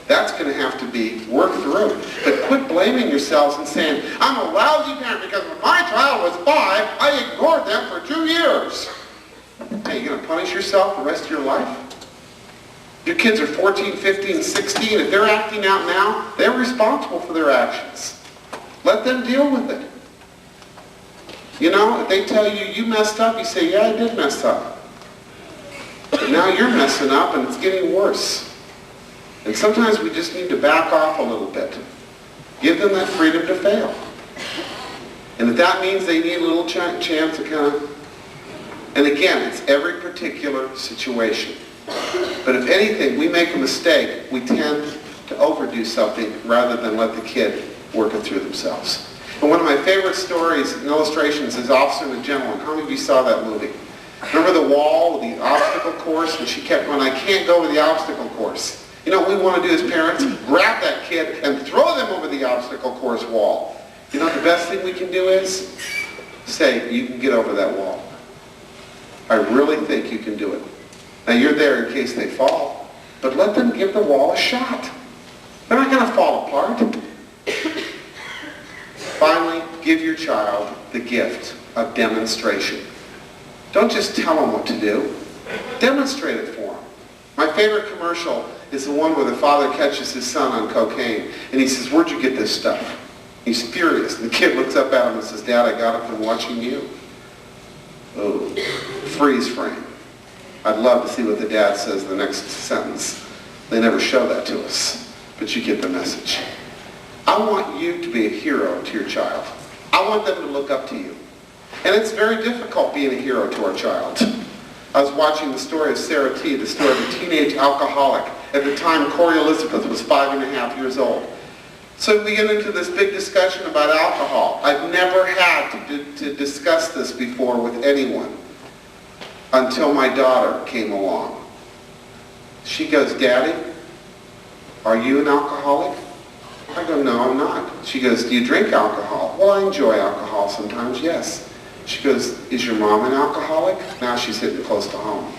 That's going to have to be worked through. But quit blaming yourselves and saying, I'm a lousy parent because when my child was 5, I ignored them for 2 years. Hey, you going to punish yourself the rest of your life? Your kids are 14, 15, 16. If they're acting out now, they're responsible for their actions. Let them deal with it. You know, if they tell you, you messed up, you say, yeah, I did mess up. But now you're messing up and it's getting worse. And sometimes we just need to back off a little bit. Give them that freedom to fail. And if that means they need a little chance to kind of... And again, it's every particular situation. But if anything, we make a mistake, we tend to overdo something rather than let the kid work it through themselves. And one of my favorite stories and illustrations is Officer and the Gentleman. How many of you saw that movie? Remember the wall, the obstacle course? And she kept going, I can't go over the obstacle course. You know what we want to do as parents? Grab that kid and throw them over the obstacle course wall. You know what the best thing we can do is? Say, you can get over that wall. I really think you can do it. Now you're there in case they fall, but let them give the wall a shot. They're not going to fall apart. Finally, give your child the gift of demonstration. Don't just tell them what to do. Demonstrate it for them. My favorite commercial is the one where the father catches his son on cocaine, and he says, where'd you get this stuff? He's furious. And the kid looks up at him and says, Dad, I got it from watching you. Oh, freeze frame. I'd love to see what the dad says in the next sentence. They never show that to us, but you get the message. I want you to be a hero to your child. I want them to look up to you. And it's very difficult being a hero to our child. I was watching the story of Sarah T., the story of a teenage alcoholic. At the time, Corey Elizabeth was 5.5 years old. So we get into this big discussion about alcohol. I've never had to discuss this before with anyone until my daughter came along. She goes, Daddy, are you an alcoholic? I go, no, I'm not. She goes, do you drink alcohol? Well, I enjoy alcohol sometimes, yes. She goes, is your mom an alcoholic? Now she's hitting close to home.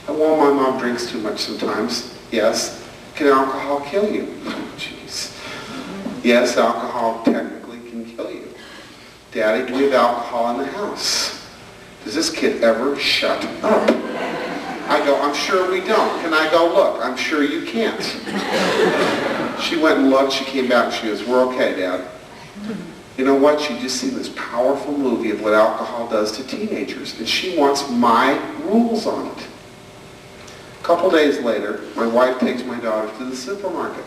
Well, my mom drinks too much sometimes. Yes. Can alcohol kill you? Jeez. Yes, alcohol technically can kill you. Daddy, do we have alcohol in the house? Does this kid ever shut up? I go, I'm sure we don't. Can I go look? I'm sure you can't. She went and looked. She came back and she goes, we're okay, Dad. You know what? She just seen this powerful movie of what alcohol does to teenagers, and she wants my rules on it. A couple days later, my wife takes my daughter to the supermarket.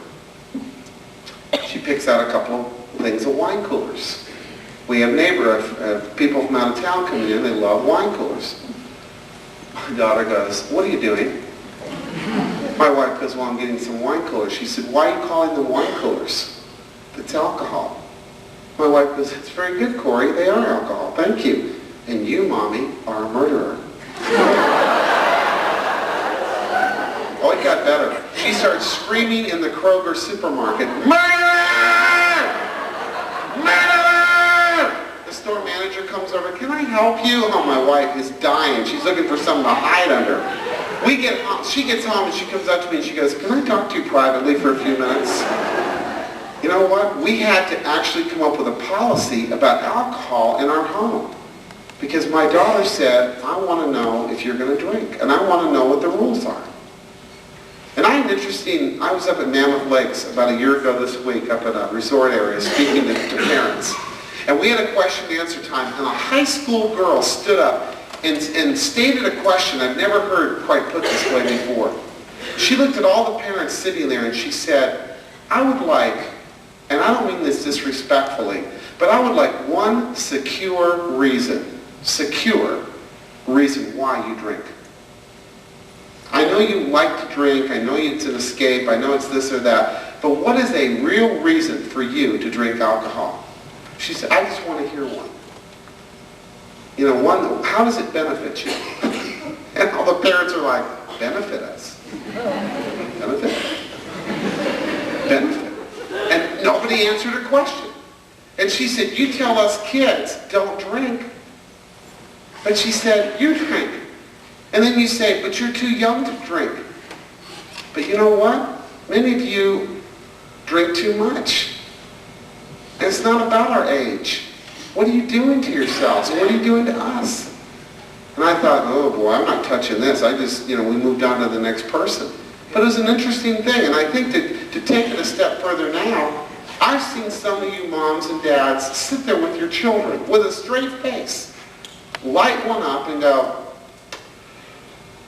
She picks out a couple of things of wine coolers. We have people from out of town coming in, they love wine coolers. My daughter goes, "What are you doing?" My wife goes, "Well, I'm getting some wine coolers." She said, "Why are you calling them wine coolers? It's alcohol." My wife goes, "It's very good, Corey. They are alcohol. Thank you. And you, Mommy, are a murderer." Oh, it got better. She starts screaming in the Kroger supermarket, "Murderer! Murderer!" The store manager comes over, "Can I help you?" Oh, my wife is dying. She's looking for something to hide under. We get home, she gets home and she comes up to me and she goes, "Can I talk to you privately for a few minutes?" You know what? We had to actually come up with a policy about alcohol in our home. Because my daughter said, "I want to know if you're going to drink, and I want to know what the rules are." And I was up at Mammoth Lakes about a year ago this week, up at a resort area, speaking to parents. And we had a question and answer time, and a high school girl stood up and stated a question I've never heard quite put this way before. She looked at all the parents sitting there and she said, "I would like, and I don't mean this disrespectfully, but I would like one secure reason why you drink. I know you like to drink, I know it's an escape, I know it's this or that, but what is a real reason for you to drink alcohol?" She said, "I just want to hear one. You know, one, how does it benefit you?" And all the parents are like, "Benefit us? Benefit? Benefit?" And nobody answered her question. And she said, "You tell us kids don't drink." But she said, "You drink." And then you say, "But you're too young to drink." But you know what? Many of you drink too much. And it's not about our age. What are you doing to yourselves? And what are you doing to us? And I thought, oh boy, I'm not touching this. We moved on to the next person. But it was an interesting thing. And I think that to take it a step further now, I've seen some of you moms and dads sit there with your children with a straight face, light one up and go,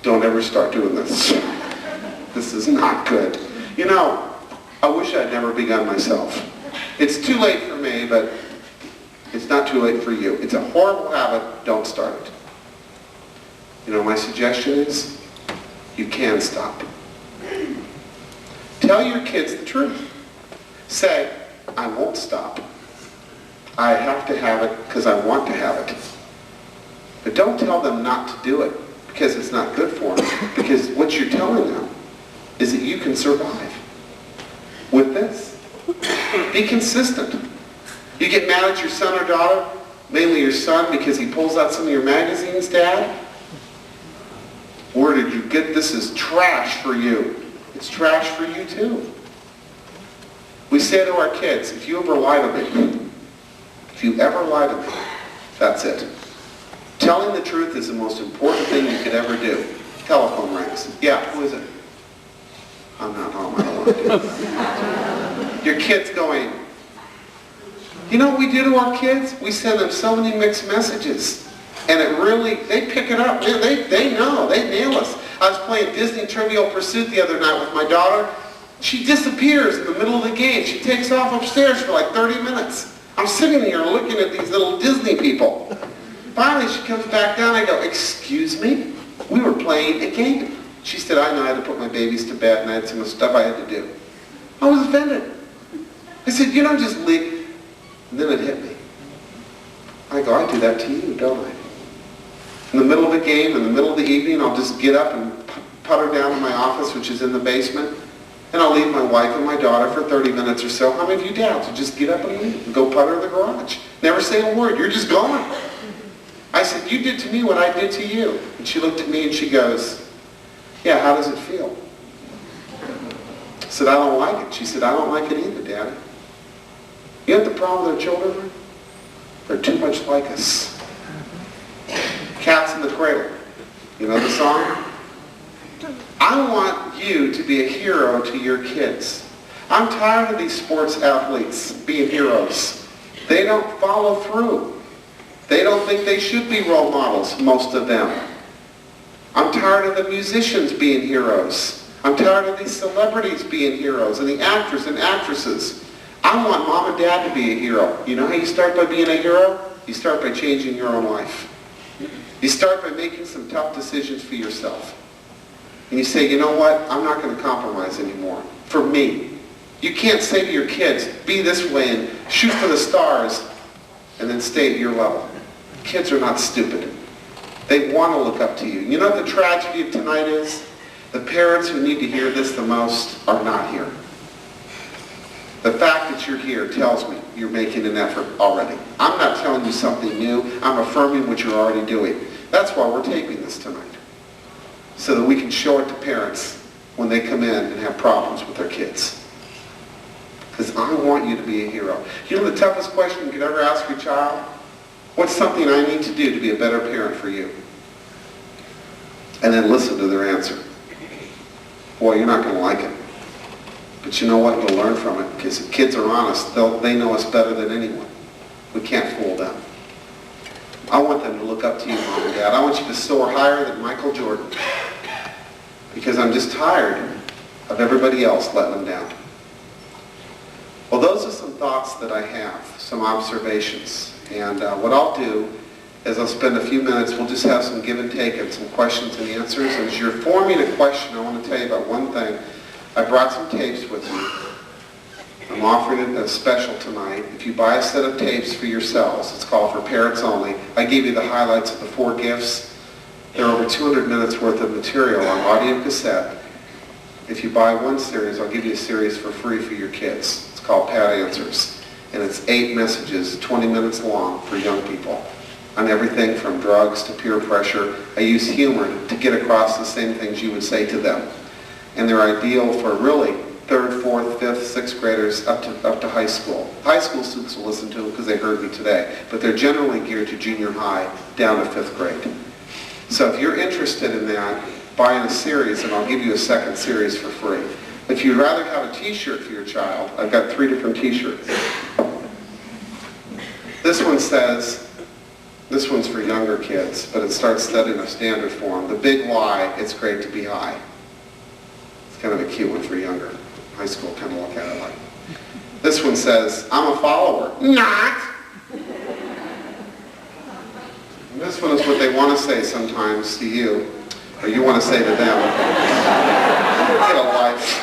"Don't ever start doing this. This is not good." You know, I wish I'd never begun myself. It's too late for me, but it's not too late for you. It's a horrible habit. Don't start it. You know, my suggestion is you can stop. Tell your kids the truth. Say, "I won't stop. I have to have it because I want to have it." But don't tell them not to do it because it's not good for them. Because what you're telling them is that you can survive with this. Be consistent. You get mad at your son or daughter, mainly your son, because he pulls out some of your magazines, Dad? Where did you get this? Is trash for you. It's trash for you too. We say to our kids, if you ever lie to me, that's it. Telling the truth is the most important thing you could ever do. Telephone rings. Yeah, who is it? I'm not home, I don't want to do that. Your kid's going, you know what we do to our kids? We send them so many mixed messages. And it really, they pick it up. They know, they nail us. I was playing Disney Trivial Pursuit the other night with my daughter. She disappears in the middle of the game. She takes off upstairs for like 30 minutes. I'm sitting here looking at these little Disney people. Finally, she comes back down. I go, "Excuse me? We were playing a game." She said, "I know, I had to put my babies to bed and I had some stuff I had to do." I was offended. I said, "You don't just leave." And then it hit me. I go, "I do that to you, don't I?" In the middle of the game, in the middle of the evening, I'll just get up and putter down to my office, which is in the basement, and I'll leave my wife and my daughter for 30 minutes or so. How many of you dads would just get up and leave and go putter in the garage? Never say a word. You're just gone. I said, "You did to me what I did to you." And she looked at me and she goes, "Yeah, how does it feel?" I said, "I don't like it." She said, "I don't like it either, Daddy." You know what the problem with our children are? They're too much like us. Cats in the Cradle. You know the song? I want you to be a hero to your kids. I'm tired of these sports athletes being heroes. They don't follow through. They don't think they should be role models, most of them. I'm tired of the musicians being heroes. I'm tired of these celebrities being heroes and the actors and actresses. I I want mom and dad to be a hero. You know how you start by being a hero? You start by changing your own life. You start by making some tough decisions for yourself. And you say, you know what? I'm not going to compromise anymore. For me. You can't say to your kids, be this way and shoot for the stars and then stay at your level. Kids are not stupid. They want to look up to you. You know what the tragedy of tonight is? The parents who need to hear this the most are not here. The fact that you're here tells me you're making an effort already. I'm not telling you something new. I'm affirming what you're already doing. That's why we're taping this tonight. So that we can show it to parents when they come in and have problems with their kids. Because I want you to be a hero. You know the toughest question you could ever ask your child? What's something I need to do to be a better parent for you? And then listen to their answer. Boy, you're not going to like it. But you know what? You'll learn from it. Because if kids are honest, they know us better than anyone. We can't fool them. I want them to look up to you, Mom and Dad. I want you to soar higher than Michael Jordan. Because I'm just tired of everybody else letting them down. Well, those are some thoughts that I have, some observations. And what I'll do is I'll spend a few minutes, we'll just have some give and take and some questions and answers. And as you're forming a question, I want to tell you about one thing. I brought some tapes with me. I'm offering it as special tonight. If you buy a set of tapes for yourselves, it's called For Parents Only. I gave you the highlights of the 4 gifts. There are over 200 minutes worth of material on audio cassette. If you buy one series, I'll give you a series for free for your kids. It's called Pat Answers. And it's 8 messages, 20 minutes long for young people on everything from drugs to peer pressure. I use humor to get across the same things you would say to them. And they're ideal for really 3rd, 4th, 5th, 6th graders up to high school. High school students will listen to them because they heard me today, but they're generally geared to junior high down to 5th grade. So if you're interested in that, buy in a series and I'll give you a second series for free. If you'd rather have a t-shirt for your child, I've got 3 different t-shirts. This one says, this one's for younger kids, but it starts studying a standard form. The big lie, it's great to be high. It's kind of a cute one for younger. High school kind of look at it like. This one says, I'm a follower. Not! And this one is what they want to say sometimes to you, or you want to say to them. Get a life.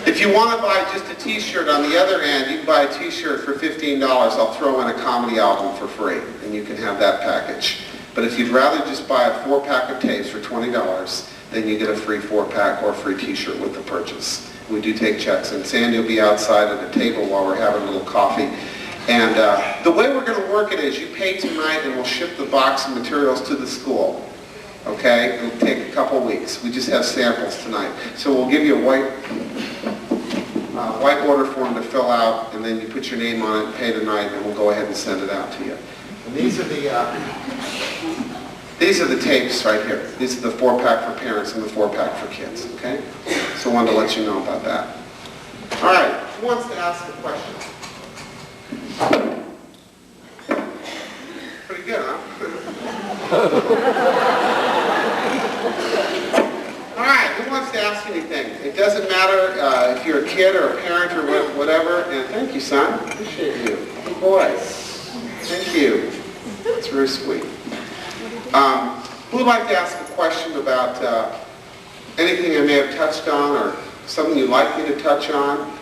If you want to buy just a t-shirt on the other end, you can buy a t-shirt for $15. I'll throw in a comedy album for free, and you can have that package. But if you'd rather just buy a 4-pack of tapes for $20, then you get a free 4-pack or a free t-shirt with the purchase. We do take checks, and Sandy will be outside at a table while we're having a little coffee. And the way we're going to work it is you pay tonight and we'll ship the box of materials to the school. Okay? It'll take a couple weeks. We just have samples tonight. So we'll give you a white order form to fill out, and then you put your name on it and pay tonight, and we'll go ahead and send it out to you. And these are the tapes right here. These are the 4-pack for parents and the 4-pack for kids. Okay? So I wanted to let you know about that. All right. Who wants to ask a question? Pretty good, huh? All right, who wants to ask anything? It doesn't matter if you're a kid or a parent or whatever. And thank you, son. Appreciate you. Good boy. Thank you. That's very sweet. Who would like to ask a question about anything I may have touched on, or something you'd like me to touch on?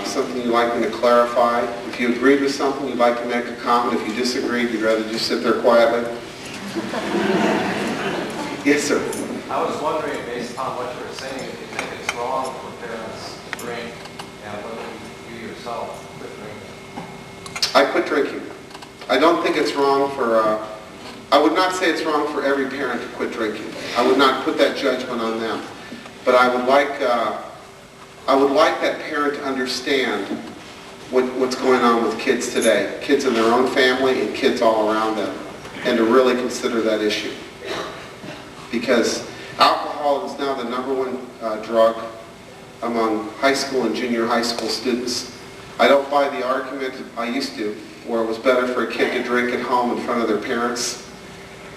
Something you'd like me to clarify? If you agreed with something, you'd like to make a comment. If you disagreed, you'd rather just sit there quietly? Yes, sir.
I was wondering, based on what you were saying, if you think it's wrong for parents to drink, and whether you yourself quit drinking.
I quit drinking. I don't think it's wrong for, I would not say it's wrong for every parent to quit drinking. I would not put that judgment on them. But I would like that parent to understand what's going on with kids today. Kids in their own family and kids all around them. And to really consider that issue. Because alcohol is now the #1 drug among high school and junior high school students. I don't buy the argument, I used to, where it was better for a kid to drink at home in front of their parents.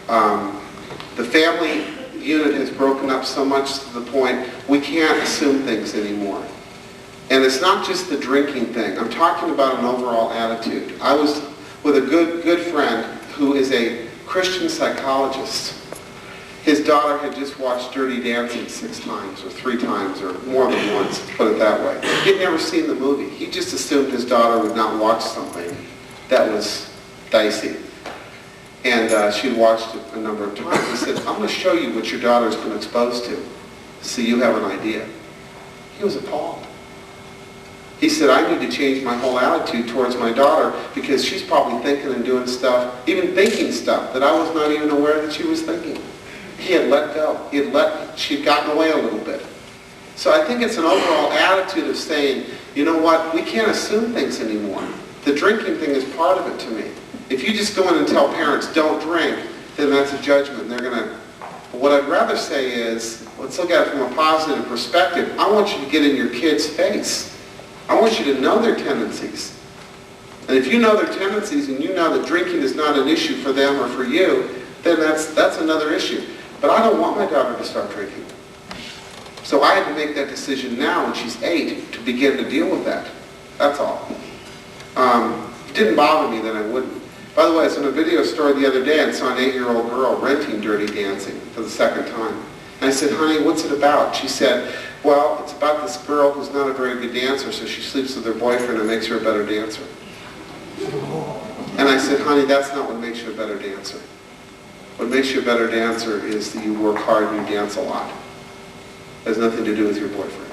The family unit has broken up so much to the point we can't assume things anymore. And it's not just the drinking thing. I'm talking about an overall attitude. I was with a good friend who is a Christian psychologist. His daughter had just watched Dirty Dancing 6 times or 3 times or more than once, put it that way. He'd never seen the movie. He just assumed his daughter would not watch something that was dicey. And she watched it a number of times. He said, I'm going to show you what your daughter's been exposed to so you have an idea. He was appalled. He said, I need to change my whole attitude towards my daughter because she's probably thinking and doing stuff, even thinking stuff that I was not even aware that she was thinking. He had let go. She'd gotten away a little bit. So I think it's an overall attitude of saying, you know what, we can't assume things anymore. The drinking thing is part of it to me. If you just go in and tell parents, don't drink, then that's a judgment. They're going to. What I'd rather say is, let's look at it from a positive perspective. I want you to get in your kid's face. I want you to know their tendencies. And if you know their tendencies and you know that drinking is not an issue for them or for you, then that's another issue. But I don't want my daughter to start drinking. So I had to make that decision now when she's 8 to begin to deal with that. That's all. It didn't bother me that I wouldn't. By the way, I was in a video store the other day and saw an 8-year-old girl renting Dirty Dancing for the 2nd time. And I said, honey, what's it about? She said, well, it's about this girl who's not a very good dancer, so she sleeps with her boyfriend and makes her a better dancer. And I said, honey, that's not what makes you a better dancer. What makes you a better dancer is that you work hard and you dance a lot. It has nothing to do with your boyfriend.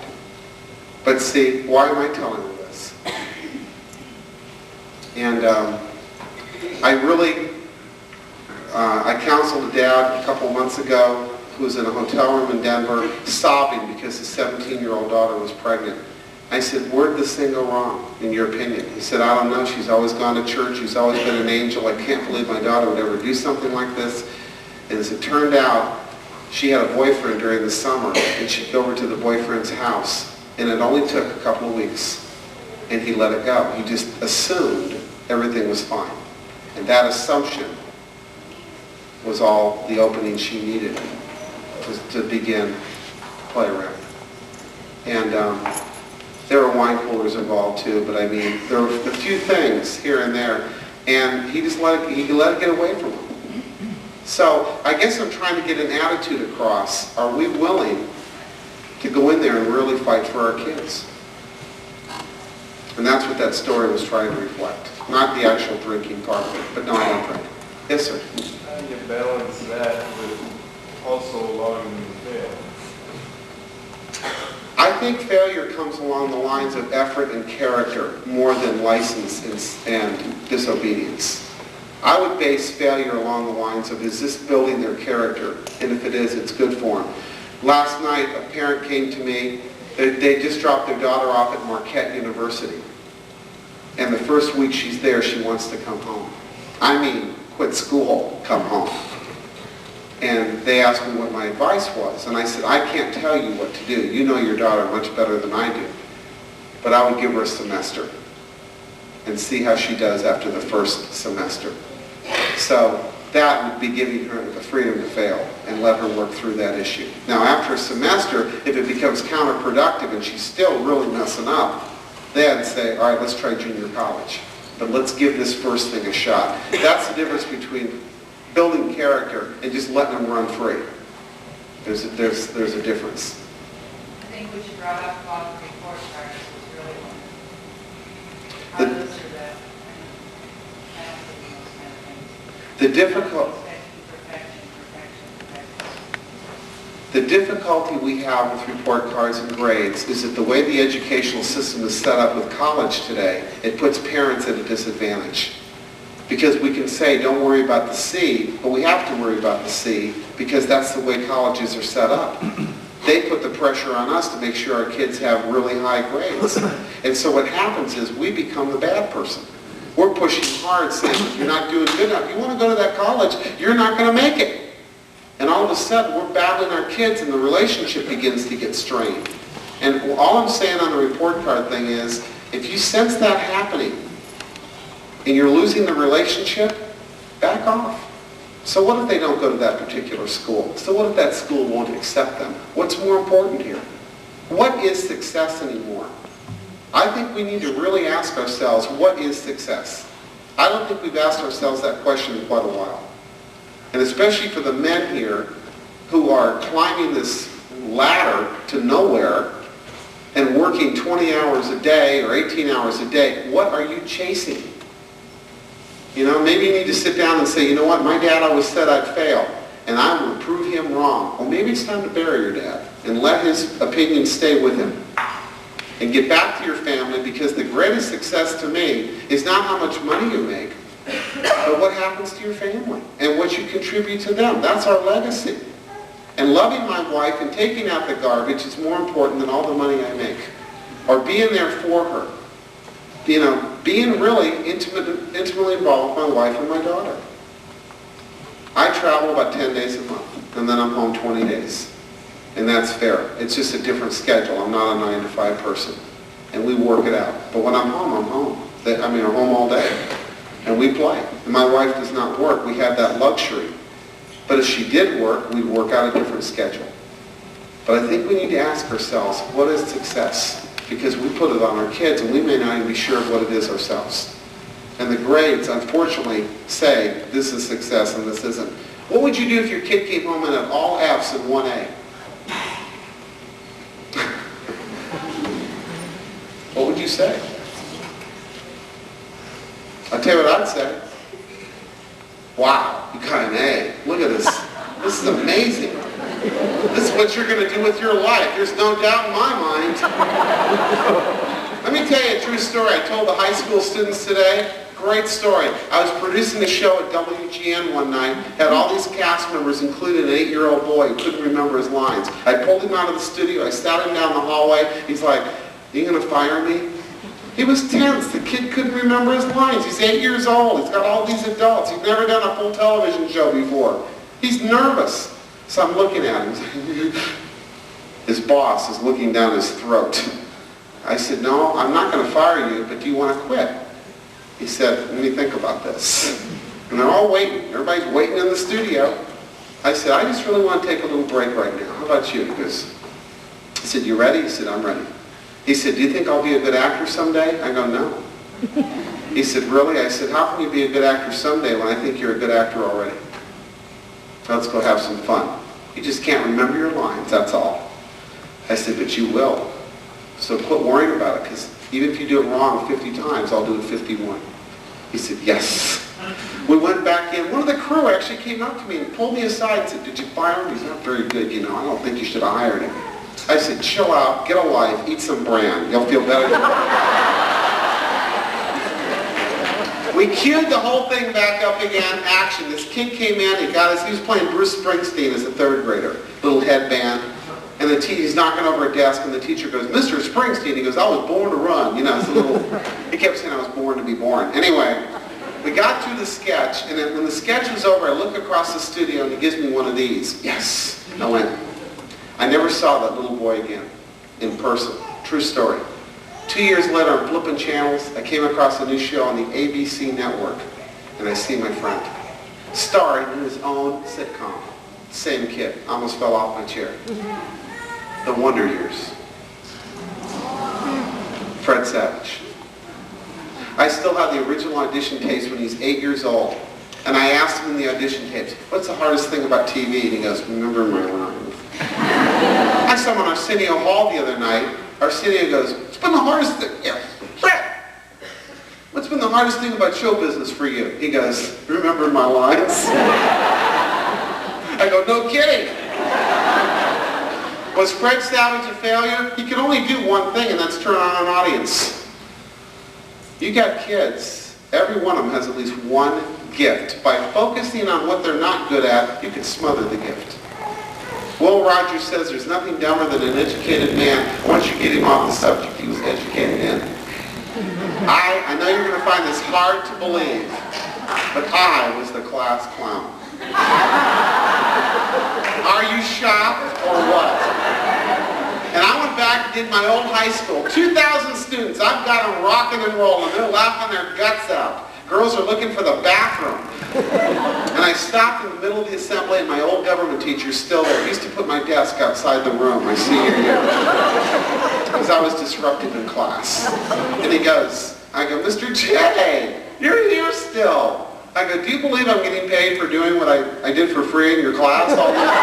But see, why am I telling her this? And I counseled a dad a couple months ago who was in a hotel room in Denver sobbing because his 17-year-old daughter was pregnant. I said, where did this thing go wrong, in your opinion? He said, I don't know. She's always gone to church. She's always been an angel. I can't believe my daughter would ever do something like this. And as it turned out, she had a boyfriend during the summer, and she'd go over to the boyfriend's house. And it only took a couple of weeks, and he let it go. He just assumed everything was fine. And that assumption was all the opening she needed to begin play around. And there were wine coolers involved too, but I mean, there were a few things here and there, and he let it get away from him. So I guess I'm trying to get an attitude across. Are we willing to go in there and really fight for our kids? And that's what that story was trying to reflect. Not the actual drinking part of it, but no, I don't drink. Yes, sir?
How do you balance that with also allowing them to fail?
I think failure comes along the lines of effort and character more than license and disobedience. I would base failure along the lines of, is this building their character? And if it is, it's good for them. Last night, a parent came to me. They just dropped their daughter off at Marquette University. And the first week she's there, she wants to come home. I mean, quit school, come home. And they asked me what my advice was. And I said, I can't tell you what to do. You know your daughter much better than I do. But I would give her a semester and see how she does after the first semester. So that would be giving her the freedom to fail and let her work through that issue. Now after a semester, if it becomes counterproductive and she's still really messing up, then say, all right, let's try junior college. But let's give this first thing a shot. That's the difference between building character and just letting them run free. There's a difference.
I think what you brought up about the report cards was really wonderful. How
The-
to answer that. I don't think those kind of things.
The difficult...
Perfection.
The difficulty we have with report cards and grades is that the way the educational system is set up with college today, it puts parents at a disadvantage. Because we can say, don't worry about the C, but we have to worry about the C because that's the way colleges are set up. They put the pressure on us to make sure our kids have really high grades. And so what happens is we become the bad person. We're pushing hard saying, you're not doing good enough. You want to go to that college, you're not going to make it. And all of a sudden, we're battling our kids and the relationship begins to get strained. And all I'm saying on the report card thing is, if you sense that happening and you're losing the relationship, back off. So what if they don't go to that particular school? So what if that school won't accept them? What's more important here? What is success anymore? I think we need to really ask ourselves, what is success? I don't think we've asked ourselves that question in quite a while. And especially for the men here who are climbing this ladder to nowhere and working 20 hours a day or 18 hours a day, what are you chasing? You know, maybe you need to sit down and say, you know what, my dad always said I'd fail, and I will prove him wrong. Or maybe it's time to bury your dad and let his opinion stay with him. And get back to your family, because the greatest success to me is not how much money you make, but what happens to your family and what you contribute to them. That's our legacy. And loving my wife and taking out the garbage is more important than all the money I make. Or being there for her. You know, being really intimately involved with my wife and my daughter. I travel about 10 days a month, and then I'm home 20 days. And that's fair. It's just a different schedule. I'm not a 9 to 5 person. And we work it out. But when I'm home, I'm home. I'm home all day. And we play. And my wife does not work. We have that luxury. But if she did work, we'd work out a different schedule. But I think we need to ask ourselves, what is success? Because we put it on our kids, and we may not even be sure of what it is ourselves. And the grades, unfortunately, say this is success and this isn't. What would you do if your kid came home and had all F's and 1 A? What would you say? I'll tell you what I'd say. Wow, you got an A. Look at this. This is amazing. This is what you're going to do with your life. There's no doubt in my mind. Let me tell you a true story. I told the high school students today. Great story. I was producing a show at WGN one night. Had all these cast members, including an 8-year-old boy who couldn't remember his lines. I pulled him out of the studio. I sat him down the hallway. He's like, "Are you going to fire me?" He was tense. The kid couldn't remember his lines. He's 8 years old. He's got all these adults. He's never done a full television show before. He's nervous. So I'm looking at him. His boss is looking down his throat. I said, "No, I'm not going to fire you, but do you want to quit?" He said, "Let me think about this." And they're all waiting. Everybody's waiting in the studio. I said, "I just really want to take a little break right now. How about you?" Because I said, "You ready?" He said, "I'm ready." He said, "Do you think I'll be a good actor someday?" I go, "No." He said, "Really?" I said, "How can you be a good actor someday when I think you're a good actor already? Let's go have some fun. You just can't remember your lines, that's all." I said, "But you will. So quit worrying about it, because even if you do it wrong 50 times, I'll do it 51. He said, "Yes." We went back in. One of the crew actually came up to me and pulled me aside and said, "Did you fire him? He's not very good, you know. I don't think you should have hired him." I said, "Chill out, get a life, eat some bran. You'll feel better." We cued the whole thing back up again, action. This kid came in, he was playing Bruce Springsteen as a 3rd grader, little headband. And he's knocking over a desk, and the teacher goes, "Mr. Springsteen." He goes, "I was born to run." You know, it's a little, he kept saying I was born to be born. Anyway, we got through the sketch, and then when the sketch was over, I look across the studio, and he gives me one of these. Yes. I went, I never saw that little boy again, in person. True story. 2 years later, I'm flipping channels. I came across a new show on the ABC network, and I see my friend, starring in his own sitcom. Same kid. I almost fell off my chair. The Wonder Years. Fred Savage. I still have the original audition tapes when he's 8 years old. And I asked him in the audition tapes, "What's the hardest thing about TV?" And he goes, "Remember my lines." I saw him on Arsenio Hall the other night. Arsenio goes, "What's been the hardest thing?" Yeah, Fred! "What's been the hardest thing about show business for you?" He goes, "Remember my lines." I go, "No kidding." Was Fred Savage a failure? He could only do one thing, and that's turn on an audience. You got kids. Every one of them has at least one gift. By focusing on what they're not good at, you can smother the gift. Will Rogers says there's nothing dumber than an educated man once you get him off the subject he was educated in. I know you're going to find this hard to believe, but I was the class clown. Are you shocked or what? And I went back and did my old high school. 2,000 students. I've got them rocking and rolling. They're laughing their guts out. Girls are looking for the bathroom. And I stopped in the middle of the assembly, and my old government teacher's still there. He used to put my desk outside the room my senior year because I was disruptive in class. And he goes, I go, Mr. J, you're here still. I go, do you believe I'm getting paid for doing what I did for free in your class all the time?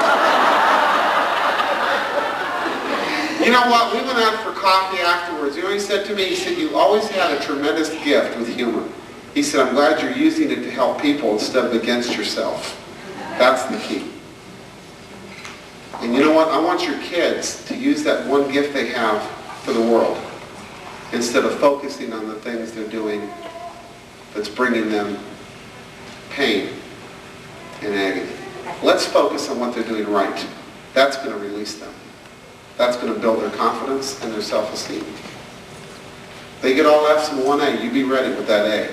You know what? We went out for coffee afterwards. You know what he said to me? He said, you always had a tremendous gift with humor. He said, I'm glad you're using it to help people instead of against yourself. That's the key. And you know what? I want your kids to use that one gift they have for the world instead of focusing on the things they're doing that's bringing them pain and agony. Let's focus on what they're doing right. That's going to release them. That's going to build their confidence and their self-esteem. They get all F's and 1A. You be ready with that A.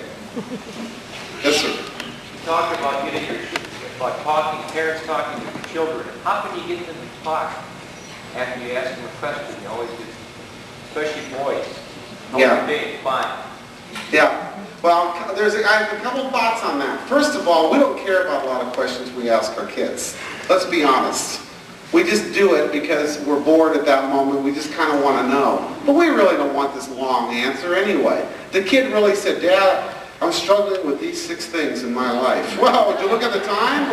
Yes, sir.
You talk about parents talking to children. How can you get them to talk after you ask them a question? You always get, especially boys.
Yeah.
Fine.
Yeah. Well, I have a couple thoughts on that. First of all, we don't care about a lot of questions we ask our kids. Let's be honest. We just do it because we're bored at that moment. We just kind of want to know. But we really don't want this long answer anyway. The kid really said, Dad, I'm struggling with these 6 things in my life. Well, did you look at the time?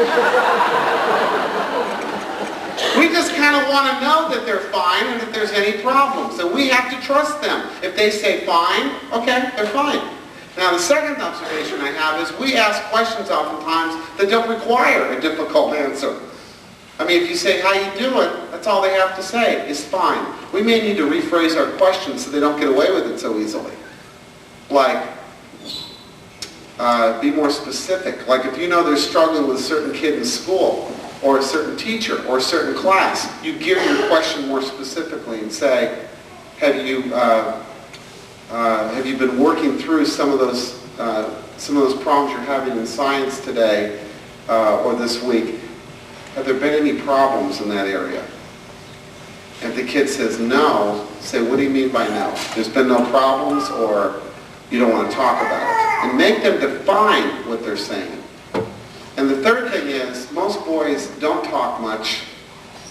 We just kind of want to know that they're fine and if there's any problems. And we have to trust them. If they say fine, okay, they're fine. Now, the second observation I have is we ask questions oftentimes that don't require a difficult answer. I mean, if you say, how you doing? That's all they have to say is fine. We may need to rephrase our questions so they don't get away with it so easily. Like, be more specific. Like if you know they're struggling with a certain kid in school, or a certain teacher, or a certain class, you gear your question more specifically and say, have you been working through some of those problems you're having in science today or this week? Have there been any problems in that area? If the kid says no, say, what do you mean by no? There's been no problems, or you don't want to talk about it. And make them define what they're saying. And the third thing is, most boys don't talk much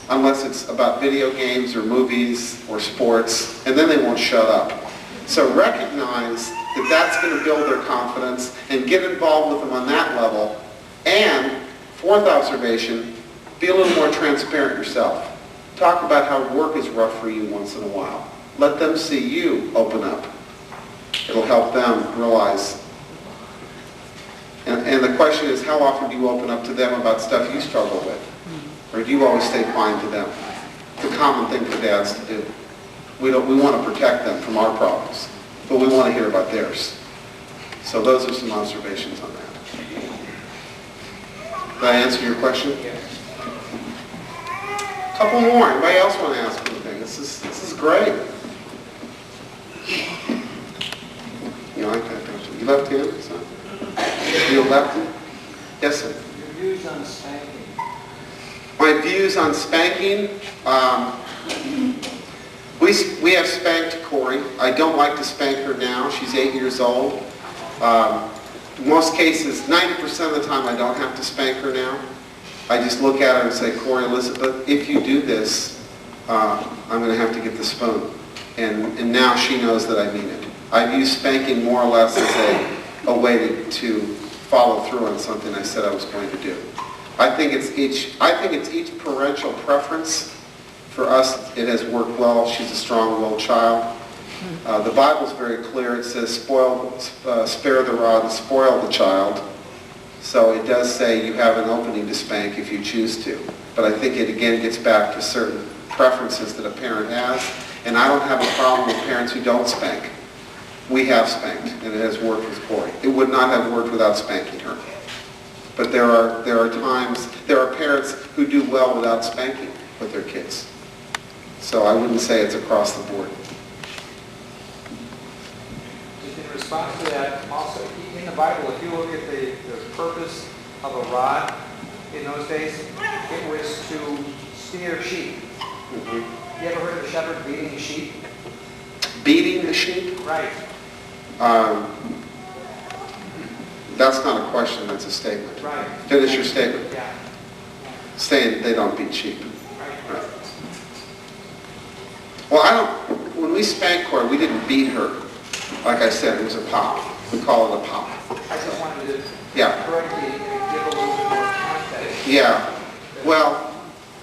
unless it's about video games or movies or sports, and then they won't shut up. So recognize that that's going to build their confidence and get involved with them on that level. And fourth observation, be a little more transparent yourself. Talk about how work is rough for you once in a while. Let them see you open up. It'll help them realize. And the question is, how often do you open up to them about stuff you struggle with? Or do you always stay fine to them? It's a common thing for dads to do. We want to protect them from our problems, but we want to hear about theirs. So those are some observations on that. Did I answer your question?
Yes.
A couple more. Anybody else want to ask anything? This is great. You like that, don't you? You left-handed, son? You lefty? Yes, sir.
Your views on spanking.
My views on spanking. We have spanked Corey. I don't like to spank her now. She's 8 years old. Most cases, 90% of the time, I don't have to spank her now. I just look at her and say, Corey, Elizabeth, if you do this, I'm going to have to get the spoon. And now she knows that I mean it. I view spanking more or less as a way to follow through on something I said I was going to do. I think it's each parental preference. For us, it has worked well. She's a strong-willed child. The Bible's very clear. It says, spare the rod and spoil the child. So it does say you have an opening to spank if you choose to. But I think it again gets back to certain preferences that a parent has. And I don't have a problem with parents who don't spank. We have spanked, and it has worked with Corey. It would not have worked without spanking her. But there are parents who do well without spanking with their kids. So I wouldn't say it's across the board.
In response to that, also, in the Bible, if you look at the purpose of a rod in those days, it was to steer sheep.
Mm-hmm.
You ever heard of a shepherd beating a sheep?
Beating the sheep?
Right.
That's not a question, that's a statement.
Right.
Finish your statement.
Yeah.
Saying they don't beat sheep.
Right.
Right. Well, when we spanked Corey, we didn't beat her. Like I said, it was a pop. We call it a pop.
I just wanted to
Yeah.
correct you and give a little bit more context.
Yeah. Well,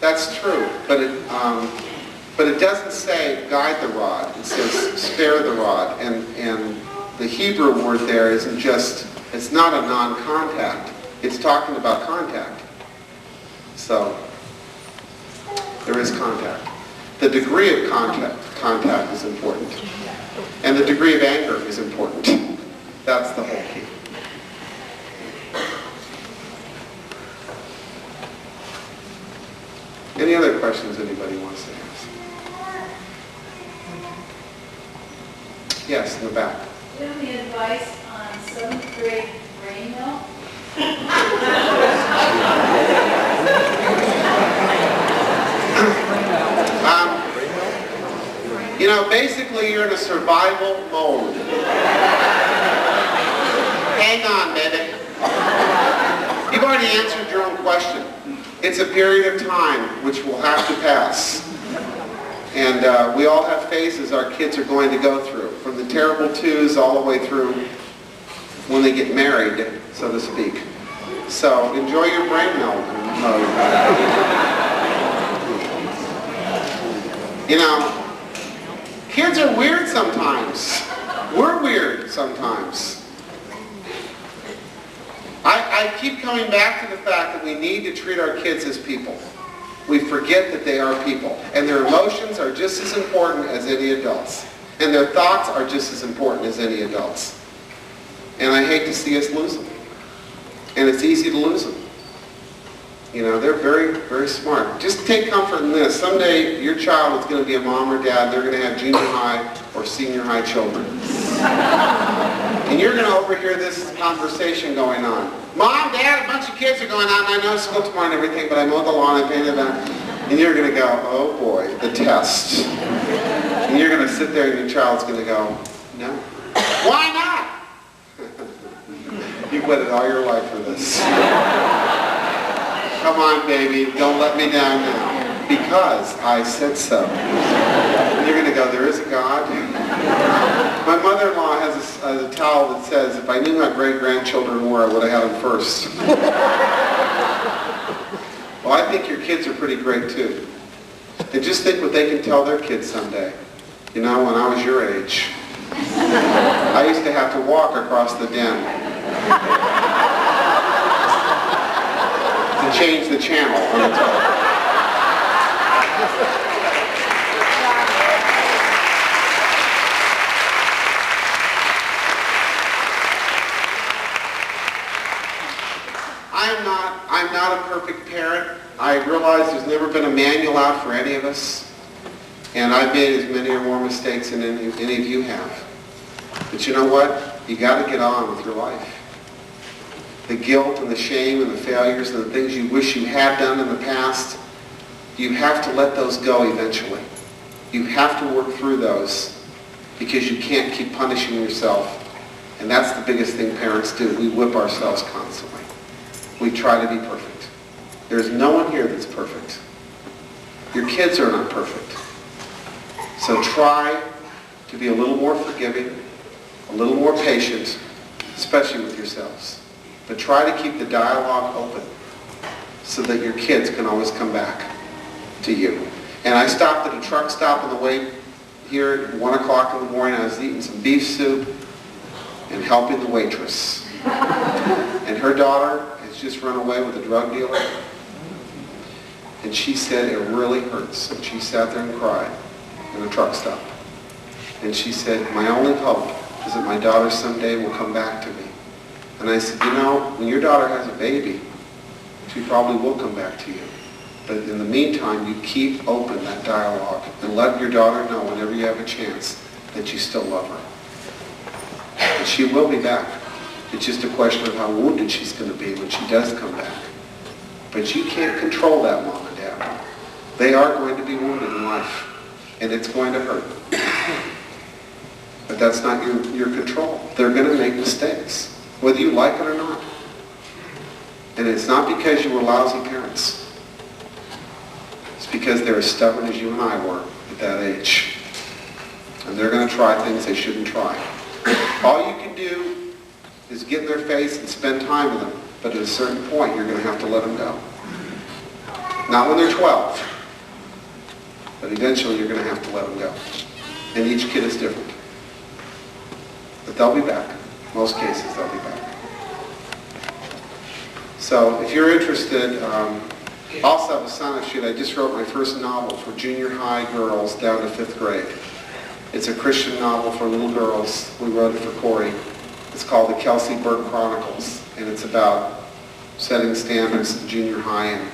that's true, but it doesn't say guide the rod. It says spare the rod, and the Hebrew word there isn't just. It's not a non-contact. It's talking about contact. So there is contact. The degree of contact is important, and the degree of anger is important. That's the whole key. Any other questions anybody wants to ask? Yes, in the back.
Do you have any advice on 7th grade brain milk?
Basically you're in a survival mode. Hang on, baby. You've already answered your own question. It's a period of time which will have to pass. And we all have phases our kids are going to go through, from the terrible twos all the way through when they get married, so to speak. So enjoy your brain mode. Kids are weird sometimes. We're weird sometimes. I keep coming back to the fact that we need to treat our kids as people. We forget that they are people. And their emotions are just as important as any adults. And their thoughts are just as important as any adults. And I hate to see us lose them. And it's easy to lose them. They're very, very smart. Just take comfort in this. Someday your child is going to be a mom or dad. They're going to have junior high or senior high children. And you're going to overhear this conversation going on. Mom, Dad, a bunch of kids are going on. I know school tomorrow and everything, but I mowed the lawn, I painted that. And you're going to go, oh boy, the test. And you're going to sit there and your child's going to go, no. Why not? You've waited all your life for this. Come on, baby, don't let me down now. Because I said so. And you're going to go, there is a God? My mother-in-law has a towel that says, if I knew my great-grandchildren were, I would have had them first. Well, I think your kids are pretty great, too. And just think what they can tell their kids someday. When I was your age. I used to have to walk across the den to change the channel on the television. I'm not a perfect parent. I realize there's never been a manual out for any of us. And I've made as many or more mistakes than any of you have. But you know what? You got to get on with your life. The guilt and the shame and the failures and the things you wish you had done in the past, you have to let those go eventually. You have to work through those because you can't keep punishing yourself. And that's the biggest thing parents do. We whip ourselves constantly. We try to be perfect. There's no one here that's perfect. Your kids are not perfect. So try to be a little more forgiving, a little more patient, especially with yourselves. But try to keep the dialogue open so that your kids can always come back to you. And I stopped at a truck stop on the way here at 1 o'clock in the morning. I was eating some beef soup and helping the waitress. And her daughter has just run away with a drug dealer. And she said it really hurts. And she sat there and cried in a truck stop. And she said, my only hope is that my daughter someday will come back to me. And I said, when your daughter has a baby, she probably will come back to you. But in the meantime, you keep open that dialogue and let your daughter know whenever you have a chance that you still love her. And she will be back. It's just a question of how wounded she's going to be when she does come back. But you can't control that, Mom and Dad. They are going to be wounded in life, and it's going to hurt. But that's not your control. They're going to make mistakes. whether you like it or not. And it's not because you were lousy parents. It's because they're as stubborn as you and I were at that age. And they're going to try things they shouldn't try. All you can do is get in their face and spend time with them. But at a certain point, you're going to have to let them go. Not when they're 12. But eventually, you're going to have to let them go. And each kid is different. But they'll be back. Most cases, they'll be back. So if you're interested, I also have a sign-up sheet. I just wrote my first novel for junior high girls down to 5th grade. It's a Christian novel for little girls. We wrote it for Corey. It's called The Kelsey Burke Chronicles, and it's about setting standards in junior high and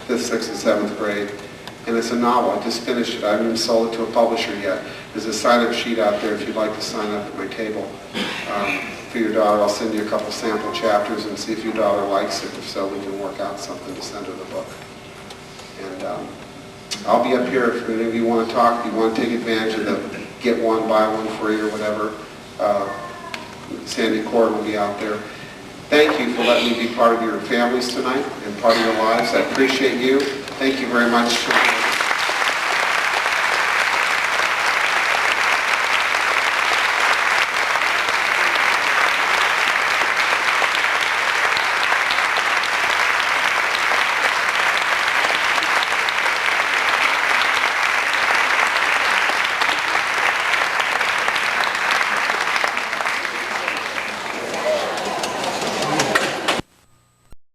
5th, 6th, and 7th grade. And it's a novel. I just finished it. I haven't even sold it to a publisher yet. There's a sign-up sheet out there if you'd like to sign up at my table for your daughter. I'll send you a couple sample chapters and see if your daughter likes it. If so, we can work out something to send her the book. And I'll be up here if any of you want to talk, if you want to take advantage of the get one, buy one free or whatever. Sandy Cord will be out there. Thank you for letting me be part of your families tonight and part of your lives. I appreciate you. Thank you very much.